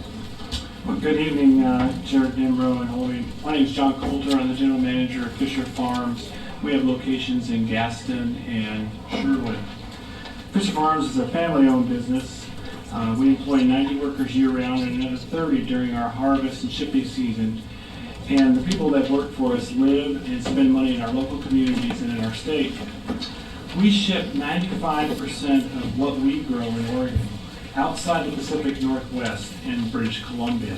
Well, good evening, Chair Dembro and Holby. My name is John Coulter. I'm the general manager of Fisher Farms. We have locations in Gaston and Sherwood. Fisher Farms is a family-owned business. We employ 90 workers year-round and another 30 during our harvest and shipping season. And the people that work for us live and spend money in our local communities and in our state. We ship 95% of what we grow in Oregon outside the Pacific Northwest and British Columbia.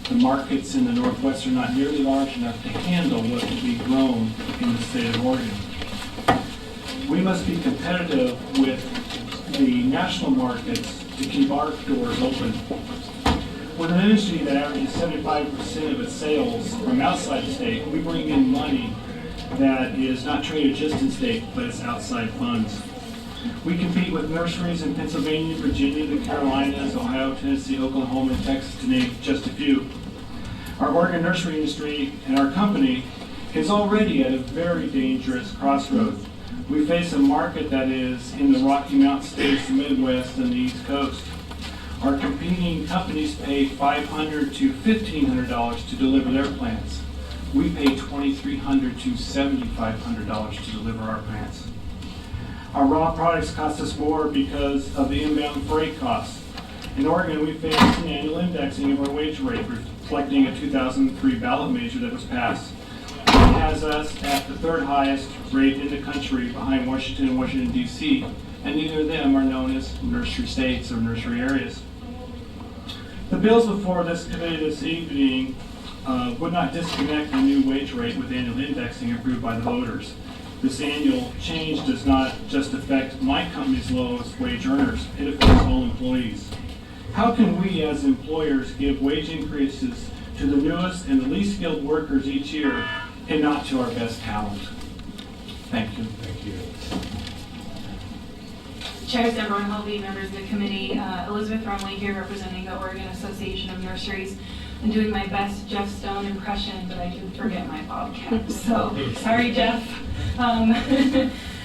The markets in the Northwest are not nearly large enough to handle what will be grown in the state of Oregon. We must be competitive with the national markets to keep our doors open. With an industry that averages 75% of its sales from outside the state, we bring in money that is not traded just in state, but it's outside funds. We compete with nurseries in Pennsylvania, Virginia, the Carolinas, Ohio, Tennessee, Oklahoma, and Texas, to name just a few. Our Oregon nursery industry and our company is already at a very dangerous crossroads. We face a market that is in the Rocky Mountain states, the Midwest, and the East Coast. Our competing companies pay $500 to $1,500 to deliver their plants. We pay $2,300 to $7,500 to deliver our plants. Our raw products cost us more because of the inbound freight costs. In Oregon, we face an annual indexing of our wage rate, reflecting a 2003 ballot measure that was passed. It has us at the third highest rate in the country behind Washington and Washington, D.C., and neither of them are known as nursery states or nursery areas. The bills before this committee this evening would not disconnect the new wage rate with annual indexing approved by the voters. This annual change does not just affect my company's lowest wage earners, it affects all employees. How can we as employers give wage increases to the newest and the least skilled workers each year and not to our best talent? Thank you. Thank you. Chair Deborah Holby, members of the committee, Elizabeth Rumley here representing the Oregon Association of Nurseries. and doing my best Jeff Stone impression, but I did forget my bobcat. So sorry, Jeff.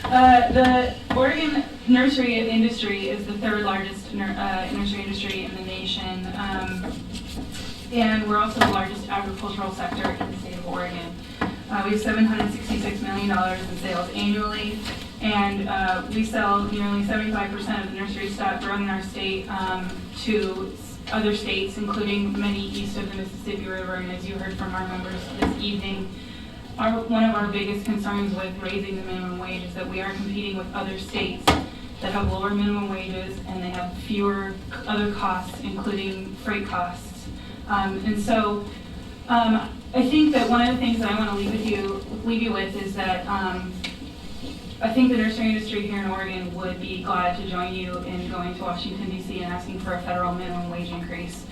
The Oregon nursery industry is the third largest nursery industry in the nation, and we're also the largest agricultural sector in the state of Oregon. We have $766 million in sales annually, and we sell nearly 75% of the nursery stock grown in our state to other states, including many east of the Mississippi River. And as you heard from our members this evening, one of our biggest concerns with raising the minimum wage is that we are competing with other states that have lower minimum wages and they have fewer other costs, including freight costs. And so I think that one of the things that I want to leave you with is that I think the nursery industry here in Oregon would be glad to join you in going to Washington, D.C. and asking for a federal minimum wage increase,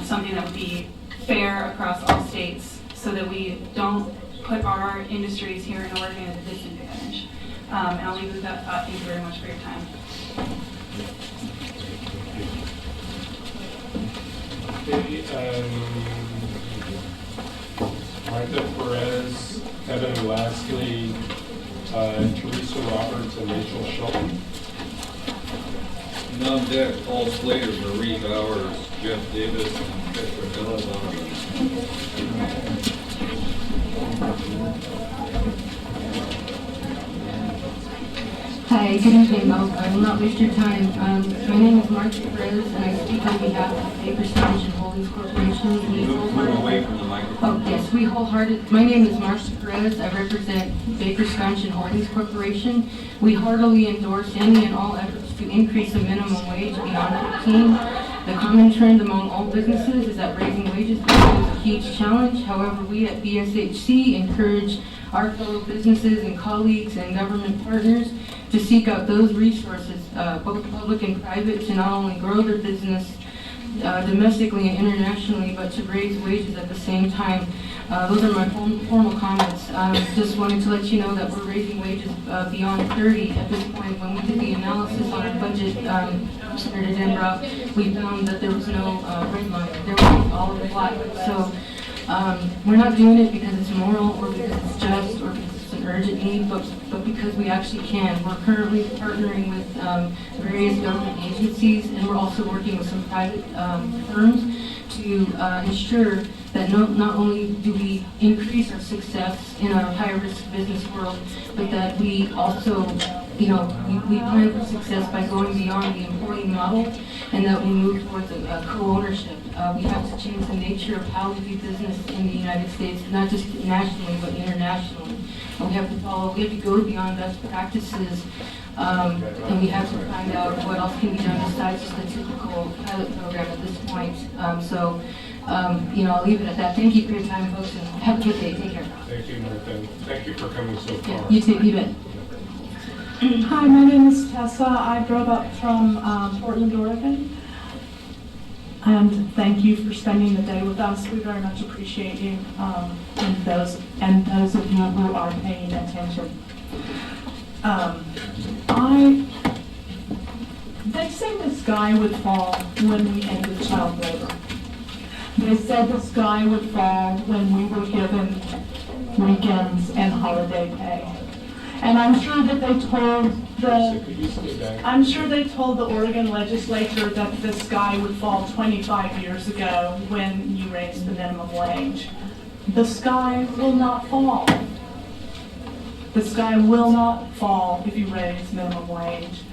something that would be fair across all states so that we don't put our industries here in Oregon at a disadvantage. And I'll leave it with that thought. Thank you very much for your time. Okay, Martha Perez, Kevin Lashley, Teresa Roberts, and Rachel Shelton. And on deck, Paul Slater, Marie Bowers, Jeff Davis, and Petra Donovan. Hi, good evening. I will not waste your time. My name is Marcia Perez, and I speak on behalf of Baker Sponge Holdings Corporation. Move away from the microphone. Oh, yes, my name is Marcia Perez. I represent Baker Sponge Holdings Corporation. We heartily endorse any and all efforts to increase the minimum wage beyond 15. The common trend among all businesses is that raising wages becomes a huge challenge. However, we at BSHC encourage our fellow businesses and colleagues and government partners to seek out those resources, both public and private, to not only grow their business domestically and internationally, but to raise wages at the same time. Those are my formal comments. Just wanted to let you know that we're raising wages beyond 30 at this point. When we did the analysis on our budget, Senator Denbrough, we found that there was no red line. There was all of the black. So we're not doing it because it's moral or because it's just or because it's an urgent need, but because we actually can. We're currently partnering with various government agencies, and we're also working with some private firms to ensure that not only do we increase our success in a high-risk business world, but that we also, we plan for success by going beyond the employee model, and that we move towards a co-ownership. We have to change the nature of how we do business in the United States, not just nationally, but internationally. And we have to go beyond best practices, and we have to find out what else can be done besides just the typical pilot program at this point. I'll leave it at that. Thank you for your time, folks, and have a good day. Take care. Thank you, Martha. Thank you for coming so far. Yeah, you too. You bet. Hi, my name is Tessa. I drove up from Portland, Oregon. And thank you for spending the day with us. We very much appreciate you, and those of you who are paying attention. They say the sky would fall when we ended child labor. They said the sky would fall when we were given weekends and holiday pay. And I'm sure that they told the Oregon legislature that the sky would fall 25 years ago when you raised the minimum wage. The sky will not fall. The sky will not fall if you raise minimum wage.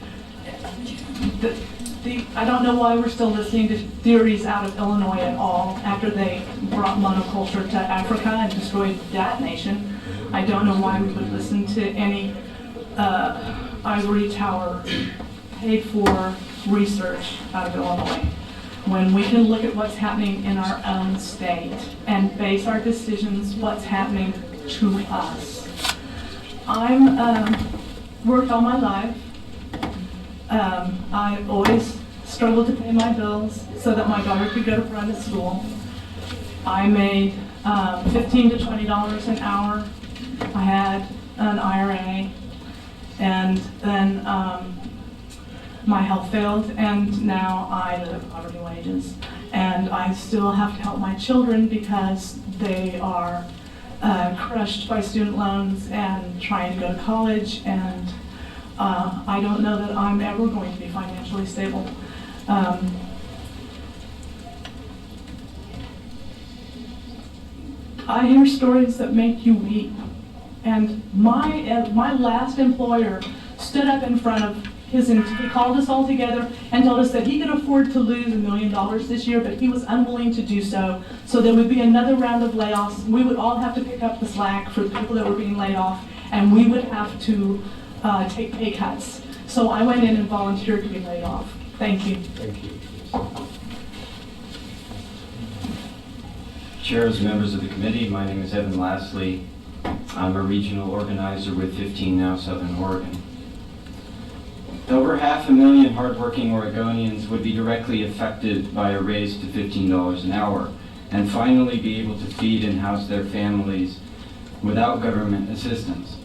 I don't know why we're still listening to theories out of Illinois at all after they brought monoculture to Africa and destroyed that nation. I don't know why we would listen to any ivory tower paid for research out of Illinois when we can look at what's happening in our own state and base our decisions what's happening to us. I'm worked all my life. I always struggled to pay my bills so that my daughter could go to private school. I made $15 to $20 an hour. I had an IRA, and then my health failed, and now I live at poverty wages. And I still have to help my children because they are crushed by student loans and trying to go to college, and I don't know that I'm ever going to be financially stable. I hear stories that make you weep. And my last employer stood up in front of he called us all together and told us that he could afford to lose $1 million this year, but he was unwilling to do so. So there would be another round of layoffs. We would all have to pick up the slack for the people that were being laid off, and we would have to take pay cuts. So I went in and volunteered to be laid off. Thank you. Thank you. Chairs, members of the committee, my name is Evan Lastly. I'm a regional organizer with 15 Now Southern Oregon. Over 500,000 hardworking Oregonians would be directly affected by a raise to $15 an hour and finally be able to feed and house their families without government assistance.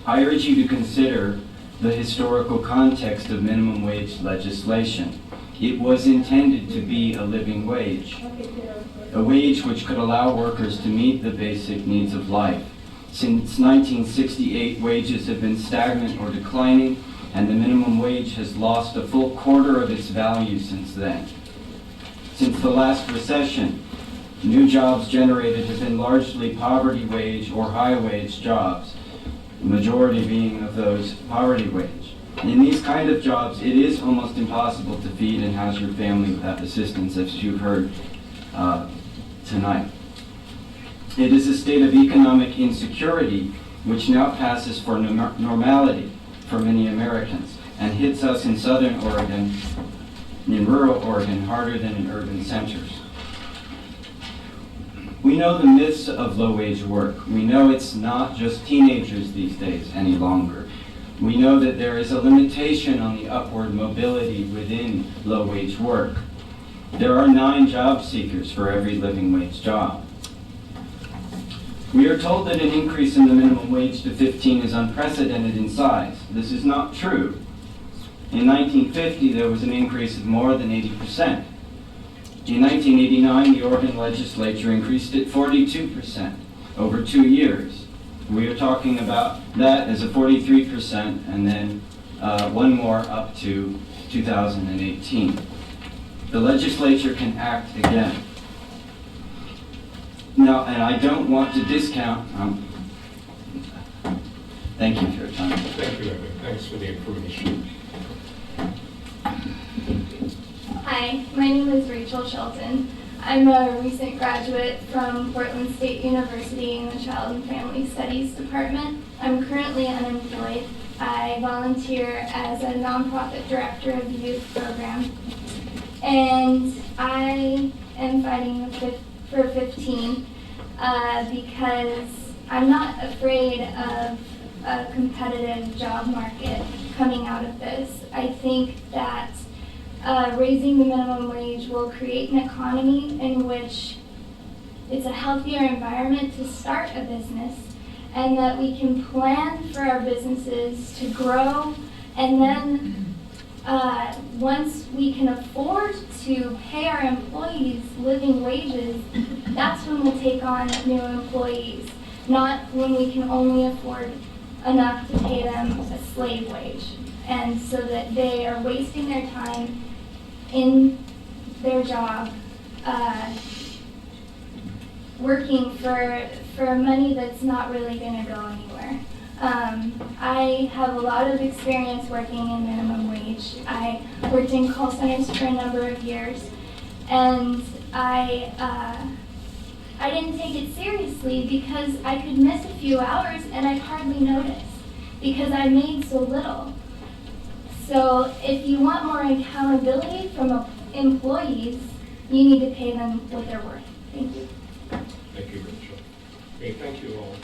I urge you to consider the historical context of minimum wage legislation. It was intended to be a living wage, a wage which could allow workers to meet the basic needs of life. Since 1968, wages have been stagnant or declining, and the minimum wage has lost a full quarter of its value since then. Since the last recession, new jobs generated have been largely poverty wage or high wage jobs, the majority being of those poverty wage. In these kind of jobs, it is almost impossible to feed and house your family without assistance, as you've heard tonight. It is a state of economic insecurity which now passes for normality for many Americans and hits us in Southern Oregon, in rural Oregon, harder than in urban centers. We know the myths of low-wage work. We know it's not just teenagers these days any longer. We know that there is a limitation on the upward mobility within low-wage work. There are 9 job seekers for every living wage job. We are told that an increase in the minimum wage to 15 is unprecedented in size. This is not true. In 1950, there was an increase of more than 80%. In 1989, the Oregon legislature increased it 42% over 2 years. We are talking about that as a 43%, and then one more up to 2018. The legislature can act again. Now, and I don't want to discount, thank you for your time. Thank you, Evan. Thanks for the information. Hi, my name is Rachel Shelton. I'm a recent graduate from Portland State University in the Child and Family Studies Department. I'm currently unemployed. I volunteer as a nonprofit director of the youth program. And I am fighting for 15 because I'm not afraid of a competitive job market coming out of this. I think that raising the minimum wage will create an economy in which it's a healthier environment to start a business, and that we can plan for our businesses to grow, and then once we can afford to pay our employees living wages, that's when we'll take on new employees, not when we can only afford enough to pay them a slave wage, and so that they are wasting their time in their job working for money that's not really going to go anywhere. I have a lot of experience working in minimum wage. I worked in call centers for a number of years, and I didn't take it seriously because I could miss a few hours and I'd hardly notice because I made so little. So if you want more accountability from employees, you need to pay them what they're worth. Thank you. Thank you, Rachel. Okay, thank you all.